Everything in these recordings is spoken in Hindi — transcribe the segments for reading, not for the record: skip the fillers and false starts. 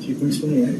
ठीक है, सुनिए।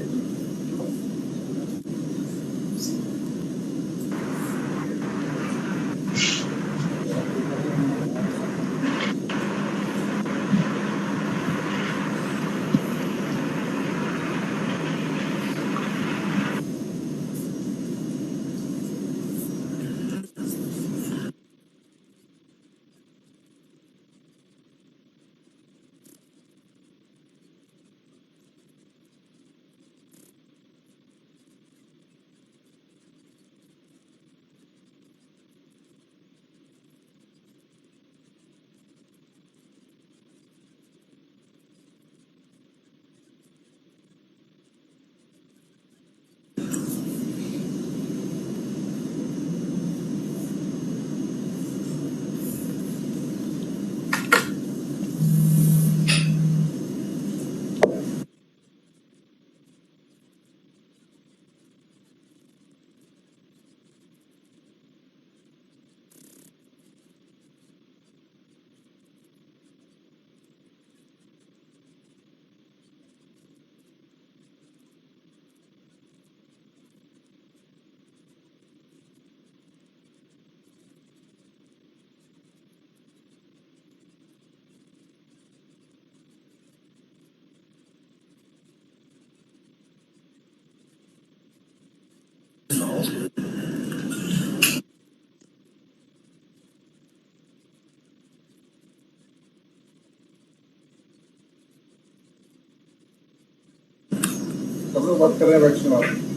सब लोग बात कर रहे हैं, वैक्सीन।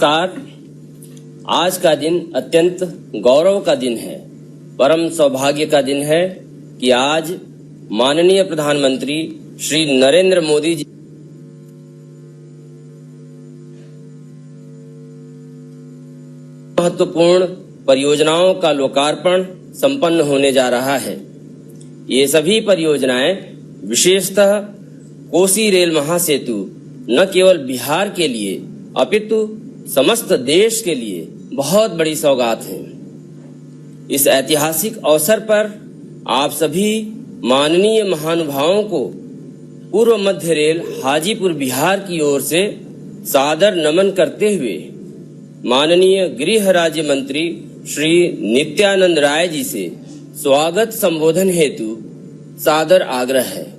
नमस्कार। आज का दिन अत्यंत गौरव का दिन है, परम सौभाग्य का दिन है कि आज माननीय प्रधानमंत्री श्री नरेंद्र मोदी जी महत्वपूर्ण परियोजनाओं का लोकार्पण संपन्न होने जा रहा है। ये सभी परियोजनाएं विशेषतः कोसी रेल महासेतु न केवल बिहार के लिए अपितु समस्त देश के लिए बहुत बड़ी सौगात है। इस ऐतिहासिक अवसर पर आप सभी माननीय महानुभावों को पूर्व मध्य रेल हाजीपुर बिहार की ओर से सादर नमन करते हुए माननीय गृह राज्य मंत्री श्री नित्यानंद राय जी से स्वागत संबोधन हेतु सादर आग्रह है।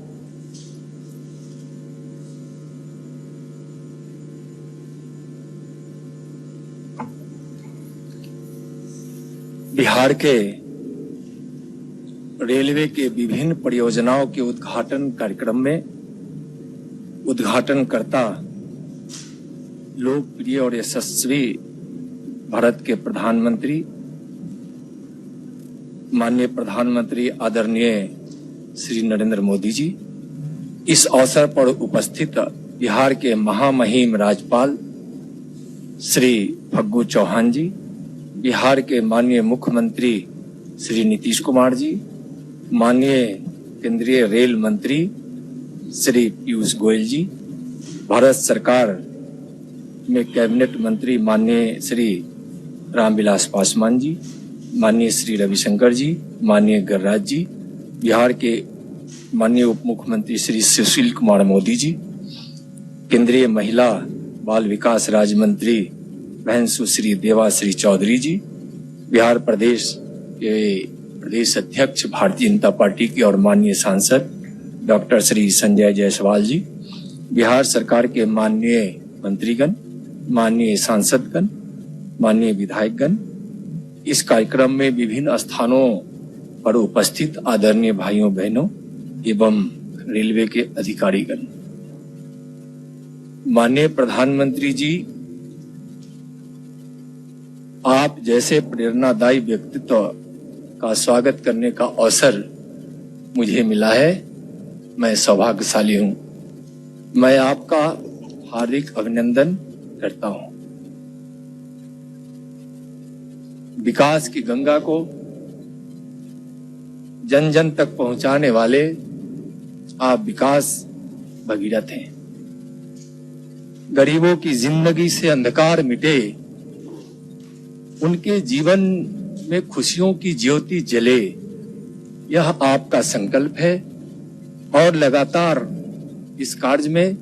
बिहार के रेलवे के विभिन्न परियोजनाओं के उद्घाटन कार्यक्रम में उद्घाटनकर्ता लोकप्रिय और यशस्वी भारत के प्रधानमंत्री माननीय प्रधानमंत्री आदरणीय श्री नरेंद्र मोदी जी, इस अवसर पर उपस्थित बिहार के महामहिम राज्यपाल श्री फग्गू चौहान जी, बिहार के माननीय मुख्यमंत्री श्री नीतीश कुमार जी, माननीय केंद्रीय रेल मंत्री श्री पीयूष गोयल जी, भारत सरकार में कैबिनेट मंत्री माननीय श्री रामविलास पासवान जी, माननीय श्री रविशंकर जी, माननीय गिरिराज जी, बिहार के माननीय उप मुख्यमंत्री श्री सुशील कुमार मोदी जी, केंद्रीय महिला बाल विकास राज्य मंत्री बहन सुश्री देवाश्री चौधरी जी, बिहार प्रदेश के प्रदेश अध्यक्ष भारतीय जनता पार्टी के और माननीय सांसद डॉक्टर श्री संजय जायसवाल जी, बिहार सरकार के माननीय मंत्रीगण, माननीय सांसदगण, माननीय विधायकगण, इस कार्यक्रम में विभिन्न स्थानों पर उपस्थित आदरणीय भाइयों बहनों एवं रेलवे के अधिकारीगण, माननीय प्रधानमंत्री जी, आप जैसे प्रेरणादायी व्यक्तित्व का स्वागत करने का अवसर मुझे मिला है। मैं सौभाग्यशाली हूं। मैं आपका हार्दिक अभिनंदन करता हूं। विकास की गंगा को जन जन तक पहुंचाने वाले आप विकास भगीरथ हैं। गरीबों की जिंदगी से अंधकार मिटे, उनके जीवन में खुशियों की ज्योति जले, यह आपका संकल्प है और लगातार इस कार्य में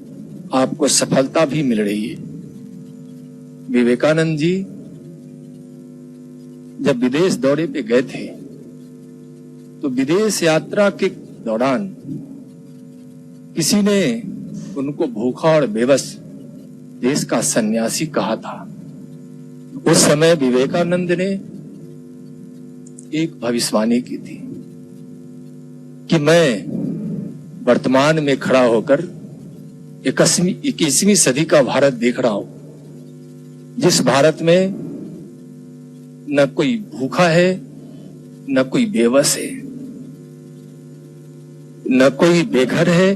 आपको सफलता भी मिल रही है। विवेकानंद जी जब विदेश दौरे पे गए थे तो विदेश यात्रा के दौरान किसी ने उनको भूखा और बेबस देश का सन्यासी कहा था। उस समय विवेकानंद ने एक भविष्यवाणी की थी कि मैं वर्तमान में खड़ा होकर 21वीं सदी का भारत देख रहा हूं, जिस भारत में न कोई भूखा है, न कोई बेबस है, न कोई बेघर है,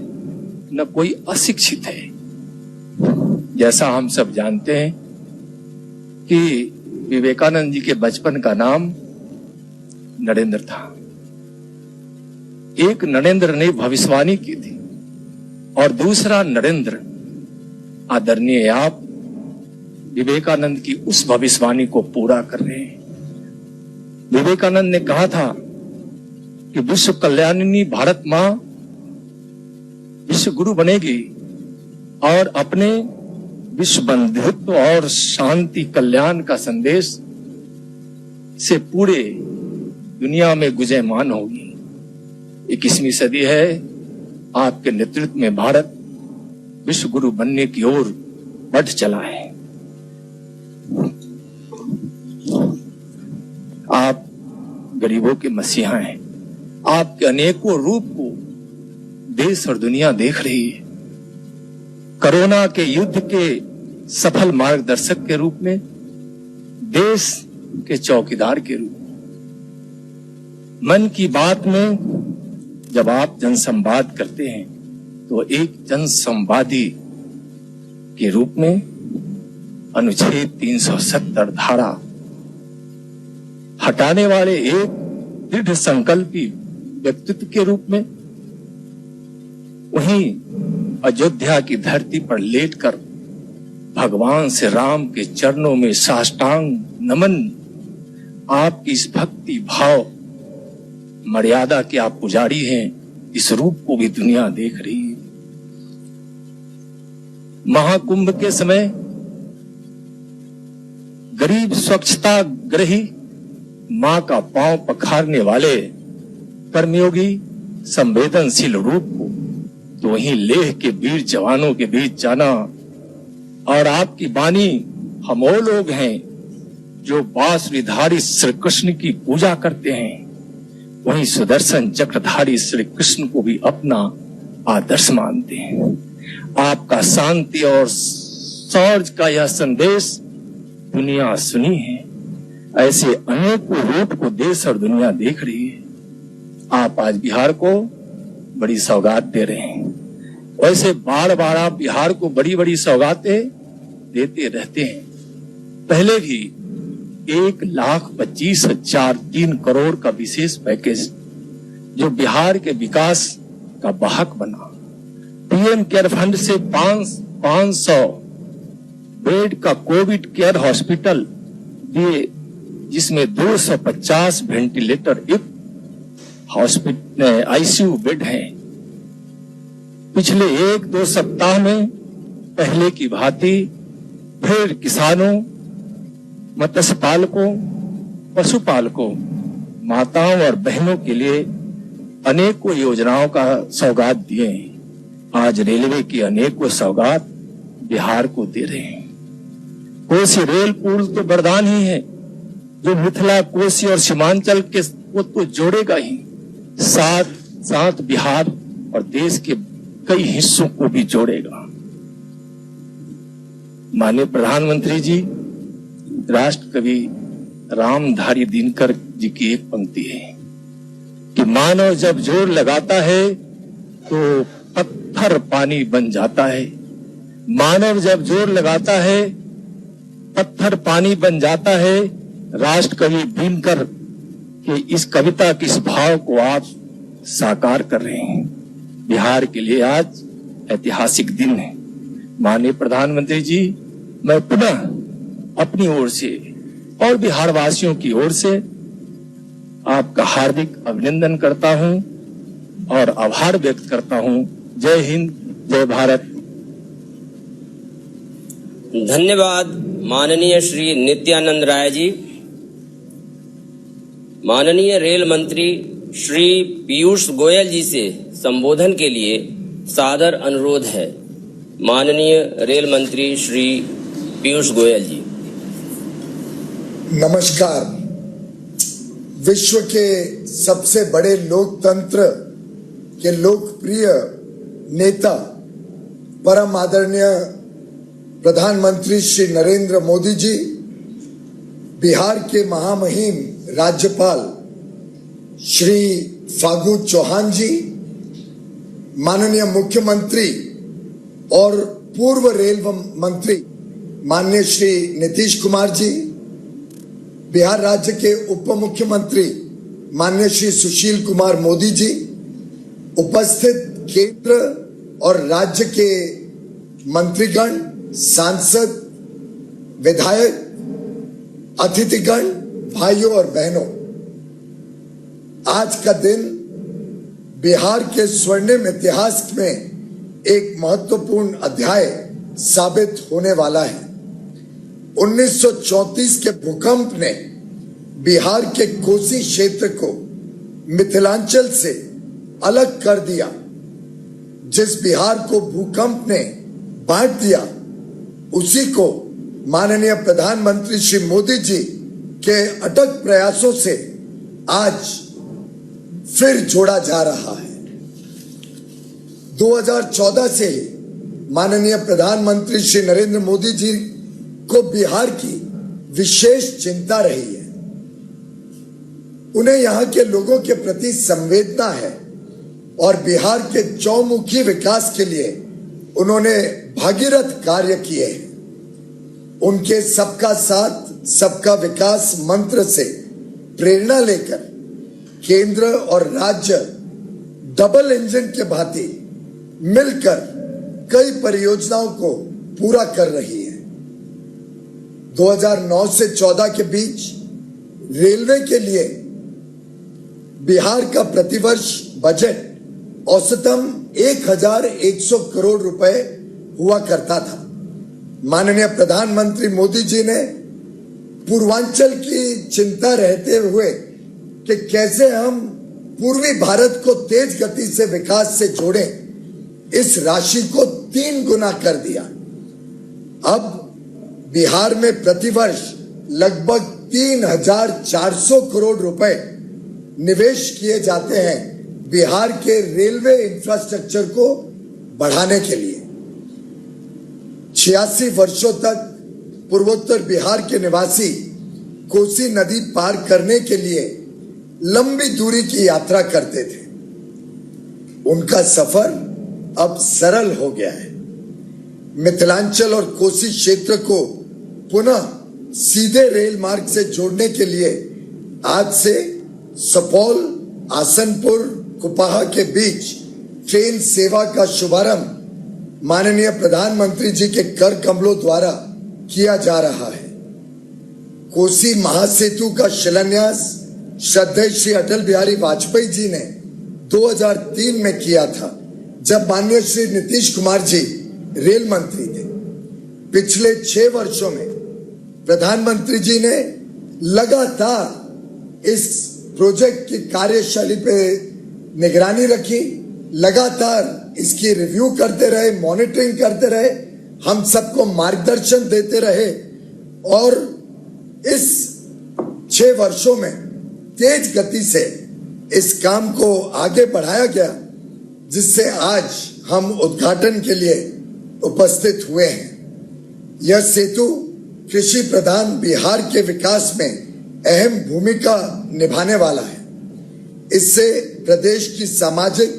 न कोई अशिक्षित है। जैसा हम सब जानते हैं कि विवेकानंद जी के बचपन का नाम नरेंद्र था। एक नरेंद्र ने भविष्यवाणी की थी और दूसरा नरेंद्र आदरणीय आप विवेकानंद की उस भविष्यवाणी को पूरा कर रहे हैं। विवेकानंद ने कहा था कि विश्व कल्याणिनी भारत मां विश्व गुरु बनेगी और अपने विश्व बंधुत्व और शांति कल्याण का संदेश से पूरे दुनिया में गुंजयमान होगी। 21वीं सदी है, आपके नेतृत्व में भारत विश्व गुरु बनने की ओर बढ़ चला है। आप गरीबों के मसीहा हैं। आपके अनेकों रूप को देश और दुनिया देख रही है। कोरोना के युद्ध के सफल मार्गदर्शक के रूप में, देश के चौकीदार के रूप में। मन की बात में जब आप जनसंवाद करते हैं तो एक जनसंवादी के रूप में अनुच्छेद 370 धारा हटाने वाले एक दृढ़ संकल्पी व्यक्तित्व के रूप में, वहीं अयोध्या की धरती पर लेटकर भगवान श्री राम के चरणों में साष्टांग नमन, आपकी इस भक्ति भाव मर्यादा के आप पुजारी हैं, इस रूप को भी दुनिया देख रही है। महाकुंभ के समय गरीब स्वच्छता ग्रही मां का पांव पखारने वाले कर्मयोगी संवेदनशील रूप को तो वहीं लेह के वीर जवानों के बीच जाना, और आपकी वाणी हम वो लोग हैं जो बांसुरीधारी श्री कृष्ण की पूजा करते हैं, वहीं सुदर्शन चक्रधारी श्री कृष्ण को भी अपना आदर्श मानते हैं। आपका शांति और शौर्य का यह संदेश दुनिया सुनी है। ऐसे अनेकों रूप को देश और दुनिया देख रही है। आप आज बिहार को बड़ी सौगात दे रहे हैं। वैसे बार बार आप बिहार को बड़ी बड़ी सौगातें देते रहते हैं। पहले भी 1,25,003 करोड़ का विशेष पैकेज जो बिहार के विकास का वाहक बना, पीएम केयर फंड से 500 बेड का कोविड केयर हॉस्पिटल दिए, जिसमें 250 वेंटिलेटर युक्त हॉस्पिटल आईसीयू बेड हैं। पिछले 1-2 सप्ताह में पहले की भांति फिर किसानों, मत्स्य पालकों, पशुपालकों, माताओं और बहनों के लिए अनेकों योजनाओं का सौगात दिए हैं। आज रेलवे की अनेकों सौगात बिहार को दे रहे हैं। कोसी रेल पुल तो वरदान ही है जो मिथिला, कोसी और सीमांचल के को तो जोड़ेगा ही, साथ साथ बिहार और देश के कई हिस्सों को भी जोड़ेगा। माननीय प्रधानमंत्री जी, राष्ट्र कवि रामधारी दिनकर जी की एक पंक्ति है कि मानव जब जोर लगाता है तो पत्थर पानी बन जाता है। मानव जब जोर लगाता है पत्थर पानी बन जाता है। राष्ट्र कवि दिनकर के इस कविता के इस भाव को आप साकार कर रहे हैं। बिहार के लिए आज ऐतिहासिक दिन है। माननीय प्रधानमंत्री जी, मैं पुनः अपनी ओर से और बिहार वासियों की ओर से आपका हार्दिक अभिनंदन करता हूं और आभार व्यक्त करता हूं। जय हिंद, जय भारत। धन्यवाद माननीय श्री नित्यानंद राय जी। माननीय रेल मंत्री श्री पीयूष गोयल जी से संबोधन के लिए सादर अनुरोध है। माननीय रेल मंत्री श्री पीयूष गोयल जी। नमस्कार। विश्व के सबसे बड़े लोकतंत्र के लोकप्रिय नेता परम आदरणीय प्रधानमंत्री श्री नरेंद्र मोदी जी, बिहार के महामहिम राज्यपाल श्री फागू चौहान जी, माननीय मुख्यमंत्री और पूर्व रेल मंत्री माननीय श्री नीतीश कुमार जी, बिहार राज्य के उप मुख्यमंत्री माननीय श्री सुशील कुमार मोदी जी, उपस्थित केंद्र और राज्य के मंत्रीगण, सांसद, विधायक, अतिथिगण, भाइयों और बहनों, आज का दिन बिहार के स्वर्णिम इतिहास में एक महत्वपूर्ण अध्याय साबित होने वाला है। 1934 के भूकंप ने बिहार के कोसी क्षेत्र को मिथिलांचल से अलग कर दिया। जिस बिहार को भूकंप ने बांट दिया, उसी को माननीय प्रधानमंत्री श्री मोदी जी के अटक प्रयासों से आज फिर जोड़ा जा रहा है। 2014 से माननीय प्रधानमंत्री श्री नरेंद्र मोदी जी को बिहार की विशेष चिंता रही है। उन्हें यहाँ के लोगों के प्रति संवेदना है और बिहार के चौमुखी विकास के लिए उन्होंने भागीरथ कार्य किए हैं। उनके सबका साथ सबका विकास मंत्र से प्रेरणा लेकर केंद्र और राज्य डबल इंजन के भांति मिलकर कई परियोजनाओं को पूरा कर रही है। 2009 से 14 के बीच रेलवे के लिए बिहार का प्रतिवर्ष बजट औसतन 1100 करोड़ रुपए हुआ करता था। माननीय प्रधानमंत्री मोदी जी ने पूर्वांचल की चिंता रहते हुए कि कैसे हम पूर्वी भारत को तेज गति से विकास से जोड़ें, इस राशि को 3 गुना कर दिया। अब बिहार में प्रतिवर्ष लगभग 3400 करोड़ रुपए निवेश किए जाते हैं बिहार के रेलवे इंफ्रास्ट्रक्चर को बढ़ाने के लिए। 86 वर्षों तक पूर्वोत्तर बिहार के निवासी कोसी नदी पार करने के लिए लंबी दूरी की यात्रा करते थे। उनका सफर अब सरल हो गया है। मिथिलांचल और कोसी क्षेत्र को पुनः सीधे रेल मार्ग से जोड़ने के लिए आज से सुपौल, आसनपुर, कुपाहा के बीच ट्रेन सेवा का शुभारंभ माननीय प्रधानमंत्री जी के कर कमलों द्वारा किया जा रहा है। कोसी महासेतु का शिलान्यास श्रद्धेय श्री अटल बिहारी वाजपेयी जी ने 2003 में किया था, जब माननीय श्री नीतीश कुमार जी रेल मंत्री थे। पिछले 6 वर्षों में प्रधानमंत्री जी ने लगातार इस प्रोजेक्ट की कार्यशैली पे निगरानी रखी, लगातार इसकी रिव्यू करते रहे, मॉनिटरिंग करते रहे, हम सबको मार्गदर्शन देते रहे और इस 6 वर्षों में तेज गति से इस काम को आगे बढ़ाया गया, जिससे आज हम उद्घाटन के लिए उपस्थित हुए हैं। यह सेतु कृषि प्रधान बिहार के विकास में अहम भूमिका निभाने वाला है। इससे प्रदेश की सामाजिक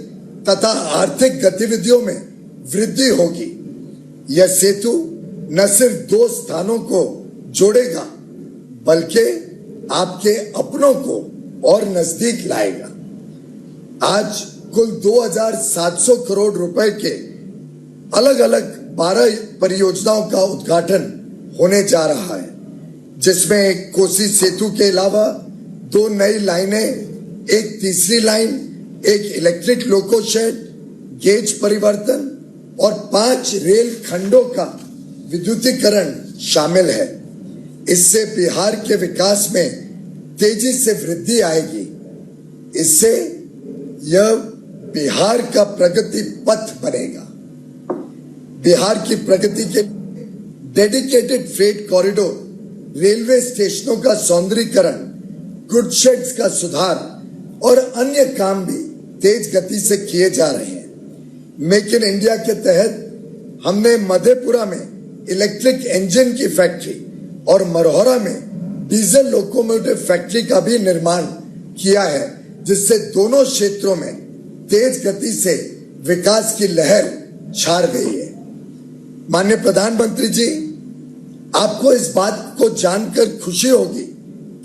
तथा आर्थिक गतिविधियों में वृद्धि होगी। यह सेतु न सिर्फ 2 स्थानों को जोड़ेगा, बल्कि आपके अपनों को और नजदीक लाएगा। आज कुल 2700 करोड़ रुपए के अलग अलग 12 परियोजनाओं का उद्घाटन होने जा रहा है, जिसमें कोसी सेतु के अलावा 2 नई लाइनें, एक तीसरी लाइन, एक इलेक्ट्रिक लोको शेड, गेज परिवर्तन और 5 रेल खंडों का विद्युतीकरण शामिल है। इससे बिहार के विकास में तेजी से वृद्धि आएगी। इससे यह बिहार का प्रगति पथ बनेगा। बिहार की प्रगति के डेडिकेटेड फ्रेट कॉरिडोर, रेलवे स्टेशनों का सौंदर्यीकरण, गुड शेड्स का सुधार और अन्य काम भी तेज गति से किए जा रहे हैं। मेक इन इंडिया के तहत हमने मधेपुरा में इलेक्ट्रिक इंजन की फैक्ट्री और मरहौरा में डीजल लोकोमोटिव फैक्ट्री का भी निर्माण किया है, जिससे दोनों क्षेत्रों में तेज गति से विकास की लहर छा गई है। माननीय प्रधानमंत्री जी, आपको इस बात को जानकर खुशी होगी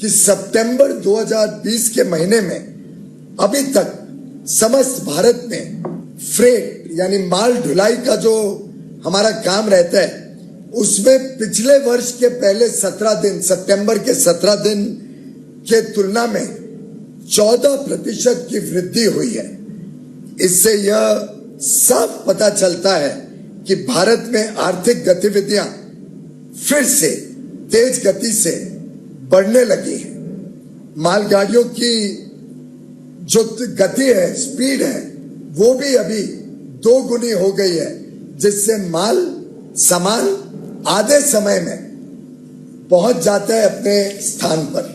कि सितंबर 2020 के महीने में अभी तक समस्त भारत में फ्रेट यानी माल ढुलाई का जो हमारा काम रहता है, उसमें पिछले वर्ष के पहले 17 दिन, सितंबर के 17 दिन के तुलना में 14% की वृद्धि हुई है। इससे यह साफ पता चलता है कि भारत में आर्थिक गतिविधियां फिर से तेज गति से बढ़ने लगी है। मालगाड़ियों की जो गति है, स्पीड है, वो भी अभी 2 गुनी हो गई है, जिससे सामान आधे समय में पहुंच जाता है अपने स्थान पर।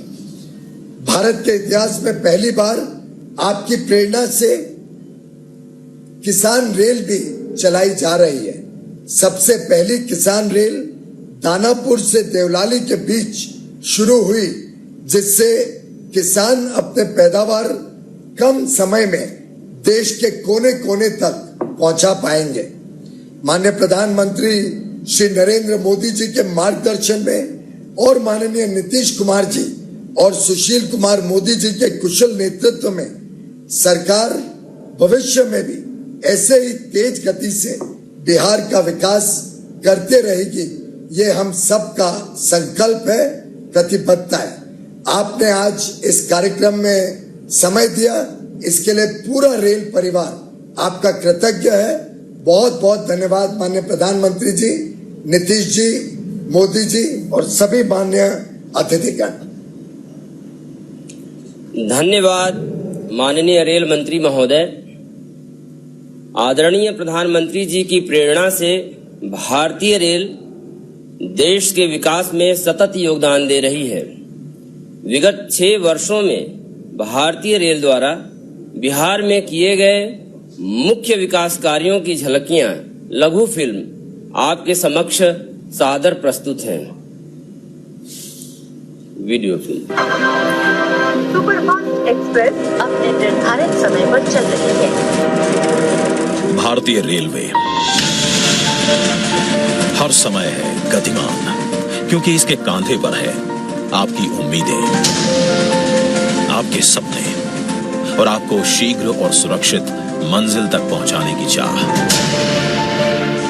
भारत के इतिहास में पहली बार आपकी प्रेरणा से किसान रेल भी चलाई जा रही है। सबसे पहली किसान रेल दानापुर से देवलाली के बीच शुरू हुई, जिससे किसान अपने पैदावार कम समय में देश के कोने कोने तक पहुंचा पाएंगे। माननीय प्रधानमंत्री श्री नरेंद्र मोदी जी के मार्गदर्शन में और माननीय नीतीश कुमार जी और सुशील कुमार मोदी जी के कुशल नेतृत्व में सरकार भविष्य में भी ऐसे ही तेज गति से बिहार का विकास करते रहेगी। ये हम सबका संकल्प है, प्रतिबद्धता है। आपने आज इस कार्यक्रम में समय दिया, इसके लिए पूरा रेल परिवार आपका कृतज्ञ है। बहुत बहुत धन्यवाद माननीय प्रधानमंत्री जी, नीतीश जी, मोदी जी और सभी माननीय अतिथिगण। धन्यवाद माननीय रेल मंत्री महोदय। आदरणीय प्रधानमंत्री जी की प्रेरणा से भारतीय रेल देश के विकास में सतत योगदान दे रही है। विगत 6 वर्षों में भारतीय रेल द्वारा बिहार में किए गए मुख्य विकास कार्यों की झलकियां लघु फिल्म आपके समक्ष सादर प्रस्तुत हैं। Video film. सुपरफास्ट एक्सप्रेस अपने निर्धारित समय पर चल रही है। भारतीय रेलवे हर समय है गतिमान, क्योंकि इसके कांधे पर है आपकी उम्मीदें, आपके सपने और आपको शीघ्र और सुरक्षित मंजिल तक पहुंचाने की चाह।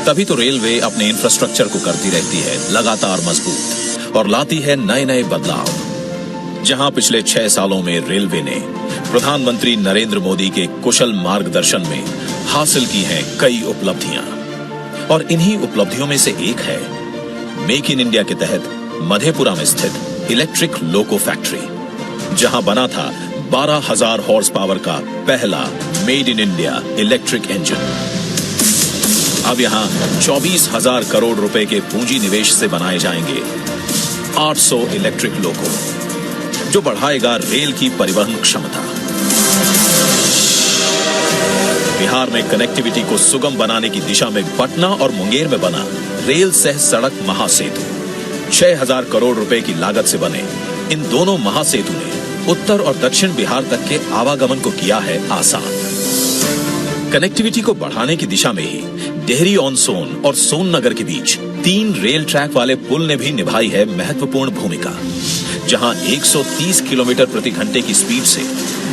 तभी तो रेलवे अपने इंफ्रास्ट्रक्चर को करती रहती है लगातार मजबूत और लाती है नए नए बदलाव। जहां पिछले 6 सालों में रेलवे ने प्रधानमंत्री नरेंद्र मोदी के कुशल मार्गदर्शन में हासिल की हैं कई उपलब्धियां, और इन्हीं उपलब्धियों में से एक है मेक इन इंडिया के तहत मधेपुरा में स्थित इलेक्ट्रिक लोको फैक्ट्री, जहां बना था 12,000 हॉर्स पावर का पहला made in India electric engine. अब यहां 24,000 करोड़ रुपए के पूंजी निवेश से बनाए जाएंगे 800 इलेक्ट्रिक लोको, जो बढ़ाएगा रेल की परिवहन क्षमता। बिहार में कनेक्टिविटी को सुगम बनाने की दिशा में पटना और मुंगेर में बना रेल सह सड़क महासेतु 6,000 करोड़ रुपए की लागत से बने इन दोनों महासेतु ने उत्तर और दक्षिण बिहार तक के आवागमन को किया है आसान। कनेक्टिविटी को बढ़ाने की दिशा में ही डेहरी ऑन सोन और सोन नगर के बीच 3 रेल ट्रैक वाले पुल ने भी निभाई है महत्वपूर्ण भूमिका, जहां 130 किलोमीटर प्रति घंटे की स्पीड से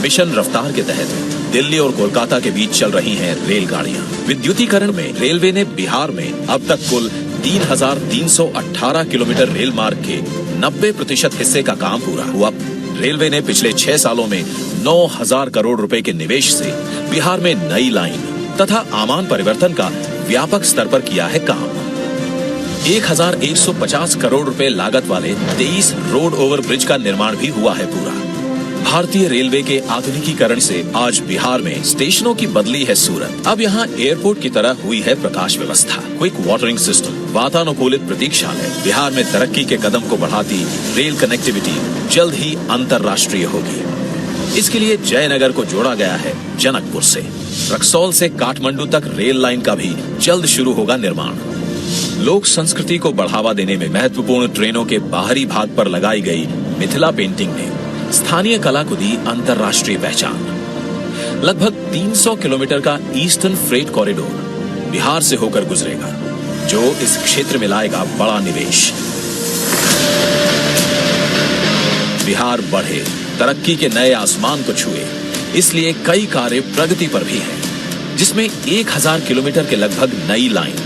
मिशन रफ्तार के तहत दिल्ली और कोलकाता के बीच चल रही हैं रेलगाड़ियां। विद्युतीकरण में रेलवे ने बिहार में अब तक कुल 3,318 किलोमीटर रेल मार्ग के 90% हिस्से का काम पूरा हुआ। रेलवे ने पिछले 6 सालों में 9,000 करोड़ रुपए के निवेश से बिहार में नई लाइन तथा आमान परिवर्तन का व्यापक स्तर पर किया है काम। 1,150 करोड़ रुपए लागत वाले 23 रोड ओवर ब्रिज का निर्माण भी हुआ है पूरा। भारतीय रेलवे के आधुनिकीकरण से आज बिहार में स्टेशनों की बदली है सूरत। अब यहाँ एयरपोर्ट की तरह हुई है प्रकाश व्यवस्था, क्विक वाटरिंग सिस्टम, वातानुकूलित प्रतीक्षालय। बिहार में तरक्की के कदम को बढ़ाती रेल कनेक्टिविटी जल्द ही अंतर्राष्ट्रीय होगी। इसके लिए जयनगर को जोड़ा गया है जनकपुर से। रक्सौल से काठमांडू तक रेल लाइन का भी जल्द शुरू होगा निर्माण। लोक संस्कृति को बढ़ावा देने में महत्वपूर्ण ट्रेनों के बाहरी भाग पर लगाई गई मिथिला पेंटिंग ने स्थानीय कला को दी अंतर्राष्ट्रीय पहचान। लगभग 300 किलोमीटर का ईस्टर्न फ्रेट कॉरिडोर बिहार से होकर गुजरेगा, जो इस क्षेत्र में लाएगा बड़ा निवेश। बिहार बढ़े, तरक्की के नए आसमान को छुए, इसलिए कई कार्य प्रगति पर भी हैं, जिसमें 1,000 किलोमीटर के लगभग नई लाइन,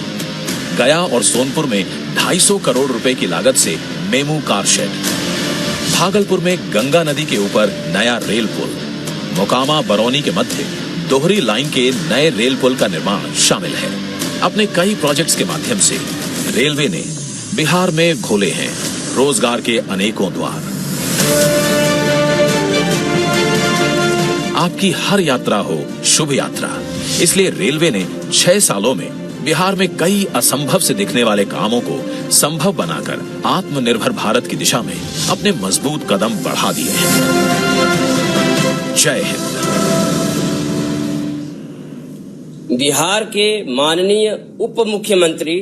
गया और सोनपुर में 250 करोड़ रुपए की लागत से मेमू कार शेड, भागलपुर में गंगा नदी के ऊपर नया रेल पुल, मोकामा बरौनी के मध्य दोहरी लाइन के नए रेल पुल का निर्माण शामिल है। अपने कई प्रोजेक्ट्स के माध्यम से रेलवे ने बिहार में खोले हैं रोजगार के अनेकों द्वार। आपकी हर यात्रा हो शुभ यात्रा, इसलिए रेलवे ने 6 सालों में बिहार में कई असंभव से दिखने वाले कामों को संभव बनाकर आत्मनिर्भर भारत की दिशा में अपने मजबूत कदम बढ़ा दिए हैं। जय हिंद। बिहार के माननीय उप मुख्यमंत्री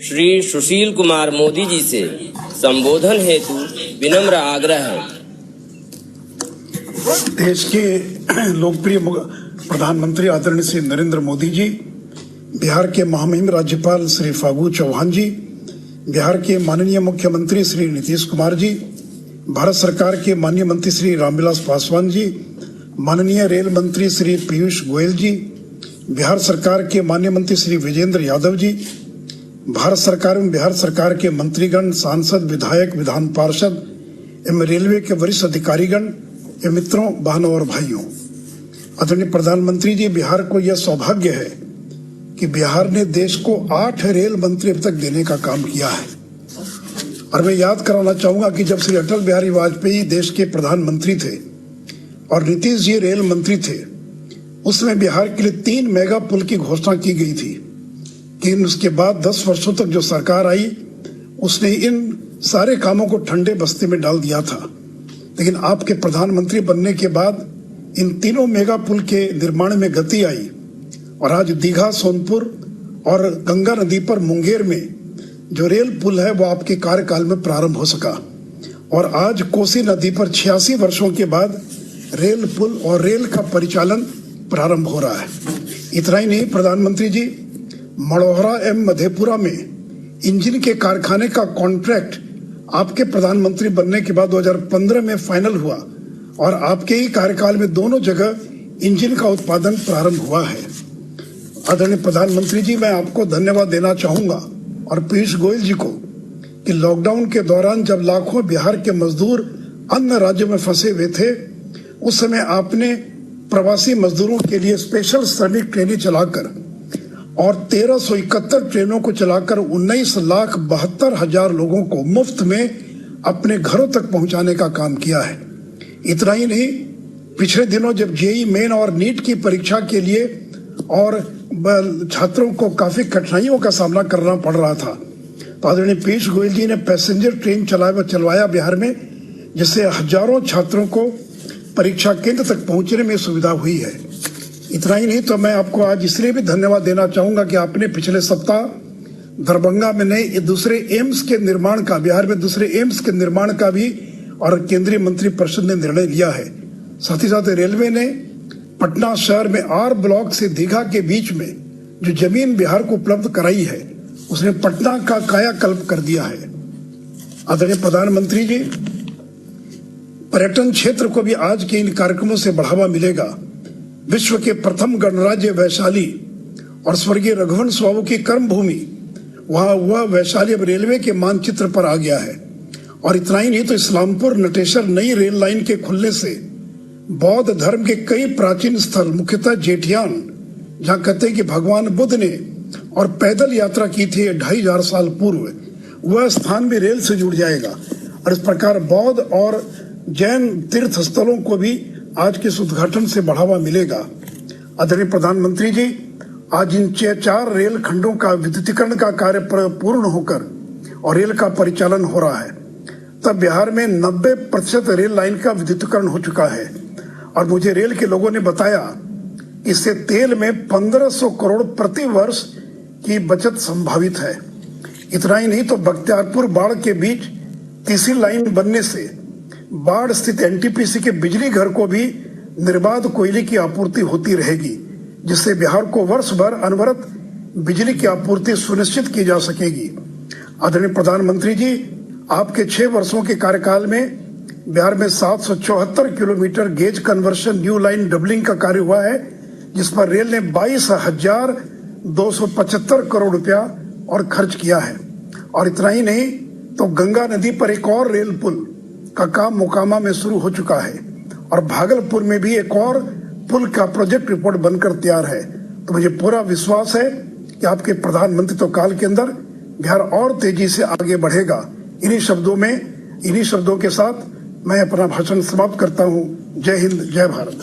श्री सुशील कुमार मोदी जी से संबोधन हेतु विनम्र आग्रह है। देश के लोकप्रिय प्रधानमंत्री आदरणीय श्री नरेंद्र मोदी जी, बिहार के महामहिम राज्यपाल श्री फागू चौहान जी, बिहार के माननीय मुख्यमंत्री श्री नीतीश कुमार जी, भारत सरकार के माननीय मंत्री श्री रामविलास पासवान जी, माननीय रेल मंत्री श्री पीयूष गोयल जी, बिहार सरकार के माननीय मंत्री श्री विजेंद्र यादव जी, भारत सरकार एवं बिहार सरकार के मंत्रीगण, सांसद, विधायक, विधान पार्षद एवं रेलवे के वरिष्ठ अधिकारीगण एवं मित्रों, बहनों और भाइयों, आदरणीय प्रधानमंत्री जी, बिहार को यह सौभाग्य है कि बिहार ने देश को 8 रेल मंत्री अब तक देने का काम किया है। और मैं याद कराना चाहूंगा कि जब श्री अटल बिहारी वाजपेयी देश के प्रधानमंत्री थे और नीतीश जी रेल मंत्री थे, उसमें बिहार के लिए 3 मेगा पुल की घोषणा की गई थी। लेकिन उसके बाद 10 वर्षों तक जो सरकार आई, उसने इन सारे कामों को ठंडे बस्ते में डाल दिया था। लेकिन आपके प्रधानमंत्री बनने के बाद इन तीनों मेगा पुल के निर्माण में गति आई और आज दीघा, सोनपुर और गंगा नदी पर मुंगेर में जो रेल पुल है वो आपके कार्यकाल में प्रारंभ हो सका। और आज कोसी नदी पर 86 वर्षों के बाद रेल पुल और रेल का परिचालन प्रारंभ हो रहा है। इतना ही नहीं, प्रधानमंत्री जी, मड़ोहरा एवं मधेपुरा में इंजन के कारखाने का कॉन्ट्रैक्ट आपके प्रधानमंत्री बनने के बाद 2015 में फाइनल हुआ और आपके ही कार्यकाल में दोनों जगह इंजन का उत्पादन प्रारंभ हुआ है। आदरणीय प्रधानमंत्री जी, मैं आपको धन्यवाद देना चाहूंगा और पीयूष गोयल जी को कि लॉकडाउन के दौरान जब लाखों बिहार के मजदूर अन्य राज्यों में फंसे हुए थे, उस समय आपने प्रवासी मजदूरों के लिए स्पेशल श्रमिक ट्रेनें चलाकर और 1371 ट्रेनों को चलाकर 19,72,000 लोगों को मुफ्त में अपने घरों तक पहुंचाने का काम किया है। इतना ही नहीं, पिछले दिनों जब जेईई मेन और नीट की परीक्षा के लिए और छात्रों को काफी कठिनाइयों का सामना करना पड़ रहा था, तो आदरणीय पीयूष गोयल जी ने पैसेंजर ट्रेन चलवाया बिहार में, जिससे हजारों छात्रों को परीक्षा केंद्र तक पहुंचने में सुविधा हुई है। इतना ही नहीं, तो मैं आपको आज इसलिए भी धन्यवाद देना चाहूंगा कि आपने पिछले सप्ताह दरभंगा में नए दूसरे एम्स के निर्माण का, बिहार में दूसरे एम्स के निर्माण का भी और केंद्रीय मंत्रिपरिषद ने निर्णय लिया है। साथ ही साथ रेलवे ने पटना शहर में आर ब्लॉक से दीघा के बीच में जो जमीन बिहार को उपलब्ध कराई है, उसने पटना का कायाकल्प कर दिया है। आदरणीय प्रधानमंत्री जी, पर्यटन क्षेत्र को भी आज के इन कार्यक्रमों से बढ़ावा मिलेगा। विश्व के प्रथम गणराज्य वैशाली और स्वर्गीय रघुवंश बाबू की कर्म भूमि, वह वैशाली अब रेलवे के मानचित्र पर आ गया है। और इतना ही नहीं, तो इस्लामपुर नटेसर नई रेल लाइन के खुलने से बौद्ध धर्म के कई प्राचीन स्थल, मुख्यतः जेठियान, जहाँ कहते हैं कि भगवान बुद्ध ने और पैदल यात्रा की थी 2500 साल पूर्व, वह स्थान भी रेल से जुड़ जाएगा। और इस प्रकार बौद्ध और जैन तीर्थ स्थलों को भी आज के इस उद्घाटन से बढ़ावा मिलेगा। आदरणीय प्रधानमंत्री जी, आज इन 4 रेल खंडों का विद्युतीकरण का कार्य पूर्ण होकर और रेल का परिचालन हो रहा है, तब बिहार में 90% रेल लाइन का विद्युतीकरण हो चुका है। और मुझे रेल के लोगों ने बताया, इससे तेल में 1500 करोड़ प्रति वर्ष की बचत संभावित है। इतना ही नहीं, तो बख्तियारपुर बाढ़ के बीच तीसरी लाइन बनने से बाढ़ स्थित एनटीपीसी के बिजली घर को भी निर्बाध कोयले की आपूर्ति होती रहेगी, जिससे बिहार को वर्ष भर अनवरत बिजली की आपूर्ति सुनिश्चित की जा सकेगी। आदरणीय प्रधानमंत्री जी, आपके 6 वर्षों के कार्यकाल में बिहार में 774 kilometre gauge conversion new line doubling का कार्य हुआ है, जिस पर रेल ने 22,275 करोड़ रुपया और खर्च किया है। और इतना ही नहीं, तो गंगा नदी पर एक और रेल पुल का काम मोकामा में शुरू हो चुका है और भागलपुर में भी एक और पुल का प्रोजेक्ट रिपोर्ट बनकर तैयार है। तो मुझे पूरा विश्वास है कि आपके प्रधानमंत्रित्व काल के अंदर बिहार और तेजी से आगे बढ़ेगा। इन्हीं शब्दों के साथ मैं अपना भाषण समाप्त करता हूं। जय हिंद, जय भारत।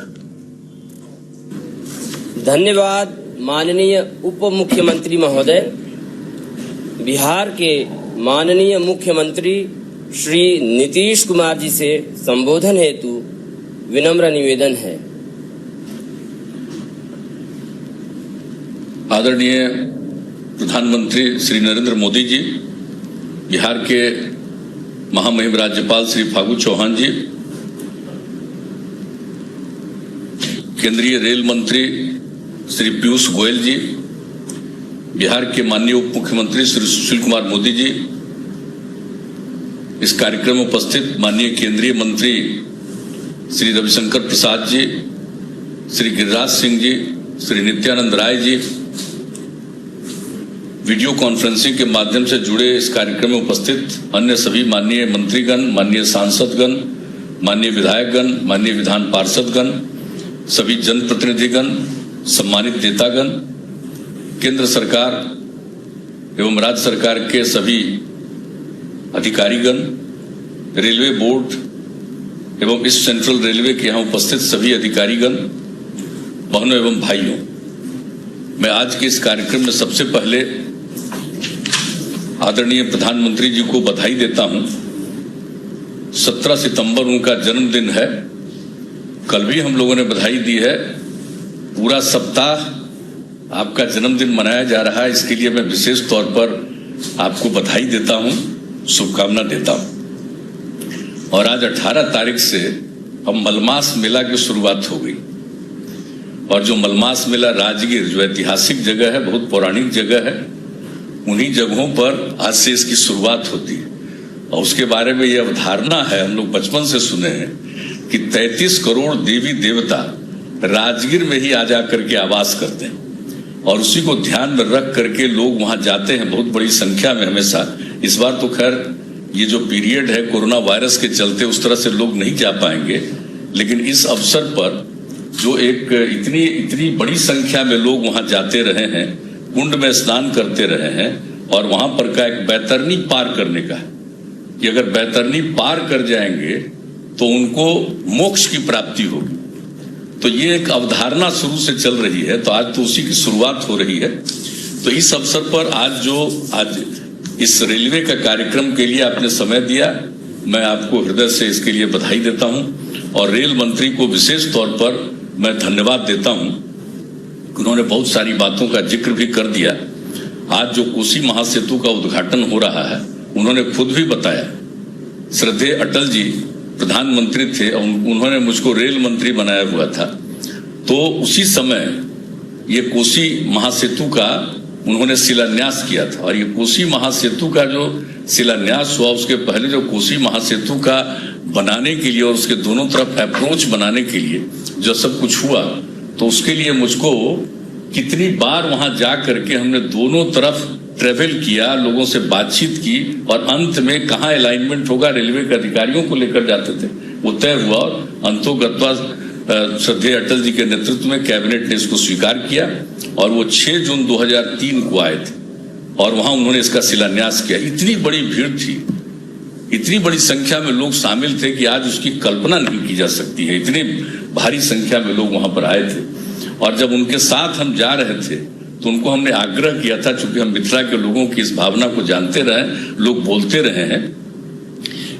धन्यवाद माननीय उप मुख्यमंत्री महोदय। बिहार के माननीय मुख्यमंत्री श्री नीतीश कुमार जी से संबोधन हेतु विनम्र निवेदन है। आदरणीय प्रधानमंत्री श्री नरेंद्र मोदी जी, बिहार के महामहिम राज्यपाल श्री फागू चौहान जी, केंद्रीय रेल मंत्री श्री पीयूष गोयल जी, बिहार के माननीय उप मुख्यमंत्री श्री सुशील कुमार मोदी जी, इस कार्यक्रम में उपस्थित माननीय केंद्रीय मंत्री श्री रविशंकर प्रसाद जी, श्री गिरिराज सिंह जी, श्री नित्यानंद राय जी, वीडियो कॉन्फ्रेंसिंग के माध्यम से जुड़े इस कार्यक्रम में उपस्थित अन्य सभी माननीय मंत्रीगण, माननीय सांसदगण, माननीय विधायकगण, माननीय विधान पार्षदगण, सभी जनप्रतिनिधिगण, सम्मानित नेतागण, केंद्र सरकार एवं राज्य सरकार के सभी अधिकारीगण, रेलवे बोर्ड एवं इस सेंट्रल रेलवे के यहाँ उपस्थित सभी अधिकारीगण, बहनों एवं भाइयों, मैं आज के इस कार्यक्रम में सबसे पहले आदरणीय प्रधानमंत्री जी को बधाई देता हूं। 17 सितंबर उनका जन्मदिन है। कल भी हम लोगों ने बधाई दी है। पूरा सप्ताह आपका जन्मदिन मनाया जा रहा है, इसके लिए मैं विशेष तौर पर आपको बधाई देता हूं, शुभकामना देता हूं। और आज 18 तारीख से हम मलमास मेला की शुरुआत हो गई। और जो मलमास मेला राजगीर, जो ऐतिहासिक जगह है, बहुत पौराणिक जगह है, उन्हीं जगहों पर आज से इसकी शुरुआत होती है। और उसके बारे में यह अवधारणा है, हम लोग बचपन से सुने हैं कि 33 करोड़ देवी देवता राजगीर में ही आ जा करके आवास करते हैं और उसी को ध्यान में रख करके लोग वहां जाते हैं बहुत बड़ी संख्या में हमेशा। इस बार तो खैर ये जो पीरियड है कोरोना वायरस के चलते उस तरह से लोग नहीं जा पाएंगे, लेकिन इस अवसर पर जो एक इतनी बड़ी संख्या में लोग वहां जाते रहे हैं, कुंड में स्नान करते रहे हैं, और वहां पर का एक बैतरनी पार करने का है कि अगर बैतरनी पार कर जाएंगे तो उनको मोक्ष की प्राप्ति होगी। तो ये एक अवधारणा शुरू से चल रही है, तो आज तो उसी की शुरुआत हो रही है। तो इस अवसर पर आज इस रेलवे का कार्यक्रम के लिए आपने समय दिया, मैं आपको हृदय से इसके लिए बधाई देता हूं। और रेल मंत्री को विशेष तौर पर मैं धन्यवाद देता हूं, उन्होंने बहुत सारी बातों का जिक्र भी कर दिया। आज जो कोसी महासेतु का उद्घाटन हो रहा है, उन्होंने खुद भी बताया, श्रद्धेय अटल जी प्रधानमंत्री थे, उन्होंने मुझको रेल मंत्री बनाया हुआ था, तो उसी समय ये कोसी महासेतु का उन्होंने शिलान्यास किया था। और ये कोसी महासेतु का जो शिलान्यास हुआ, उसके पहले जो कोसी महासेतु का बनाने के लिए और उसके दोनों तरफ अप्रोच बनाने के लिए जो सब कुछ हुआ, तो उसके लिए मुझको कितनी बार वहां जा करके हमने दोनों तरफ ट्रेवल किया, लोगों से बातचीत की, और अंत में कहाँ अलाइनमेंट होगा रेलवे के अधिकारियों को लेकर जाते थे, वो तय हुआ। और अंतोगत्वा श्रद्धेय अटल जी के नेतृत्व में कैबिनेट ने इसको स्वीकार किया और वो 6 जून 2003 को आए थे और वहां उन्होंने इसका शिलान्यास किया। इतनी बड़ी भीड़ थी, इतनी बड़ी संख्या में लोग शामिल थे कि आज उसकी कल्पना नहीं की जा सकती है। इतनी भारी संख्या में लोग वहां पर आए थे। और जब उनके साथ हम जा रहे थे तो उनको हमने आग्रह किया था, चूंकि हम मिथिला के लोगों की इस भावना को जानते रहे, लोग बोलते रहे हैं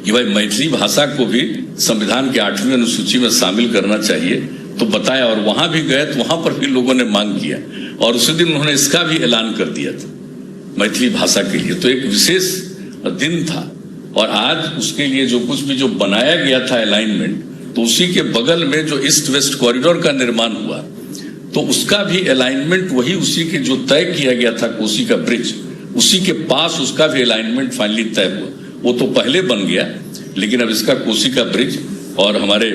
कि भाई मैथिली भाषा को भी संविधान के 8वीं अनुसूची में शामिल करना चाहिए, तो बताया। और वहां भी गए तो वहां पर भी लोगों ने मांग किया और उसी दिन उन्होंने इसका भी ऐलान कर दिया था मैथिली भाषा के लिए। तो एक विशेष दिन था। और आज उसके लिए जो कुछ भी जो बनाया गया था अलाइनमेंट, तो उसी के बगल में जो ईस्ट वेस्ट कॉरिडोर का निर्माण हुआ, तो उसका भी अलाइनमेंट वही उसी के जो तय किया गया था कोसी का ब्रिज, उसी के पास उसका भी अलाइनमेंट फाइनली तय हुआ। वो तो पहले बन गया, लेकिन अब इसका कोसी का ब्रिज, और हमारे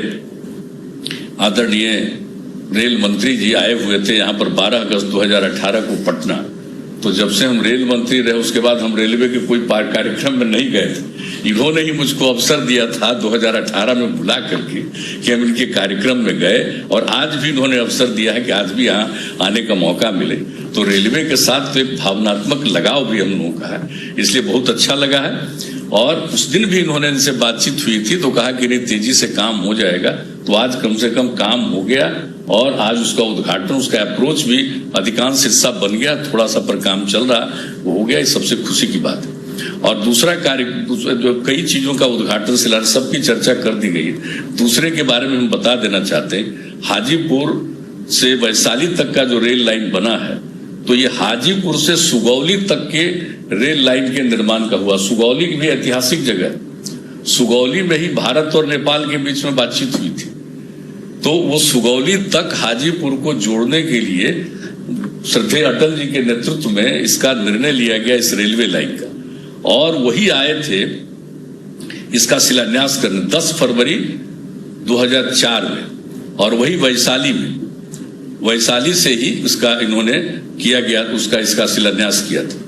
आदरणीय रेल मंत्री जी आए हुए थे यहाँ पर 12 अगस्त 2018 को पटना। तो जब से हम रेल मंत्री रहे उसके बाद हम रेलवे के कोई कार्यक्रम में नहीं गए थे। इन्होंने ही मुझको अवसर दिया था 2018 में बुला करके कि हम इनके कार्यक्रम में गए, और आज भी इन्होंने अवसर दिया है कि आज भी यहाँ आने का मौका मिले। तो रेलवे के साथ तो एक भावनात्मक लगाव भी हम लोगों का है, इसलिए बहुत अच्छा लगा है। और उस दिन भी इन्होंने इनसे बातचीत हुई थी तो कहा कि नहीं तेजी से काम हो जाएगा, तो आज कम से कम काम हो गया और आज उसका उद्घाटन, उसका अप्रोच भी अधिकांश हिस्सा बन गया, थोड़ा सा पर काम चल रहा वो हो गया, ये सबसे खुशी की बात है। और दूसरा कार्य जो कई चीजों का उद्घाटन शिलान्यास सबकी चर्चा कर दी गई है। दूसरे के बारे में हम बता देना चाहते हैं, हाजीपुर से वैशाली तक का जो रेल लाइन बना है, तो ये हाजीपुर से सुगौली तक के रेल लाइन के निर्माण का हुआ। सुगौली भी ऐतिहासिक जगह है। सुगौली में ही भारत और नेपाल के बीच में बातचीत हुई थी। तो वो सुगौली तक हाजीपुर को जोड़ने के लिए श्रद्धेय अटल जी के नेतृत्व में इसका निर्णय लिया गया, इस रेलवे लाइन का। और वही आए थे इसका शिलान्यास करने 10 फरवरी 2004 में, और वही वैशाली से ही इसका इन्होंने किया गया, उसका इसका शिलान्यास किया था।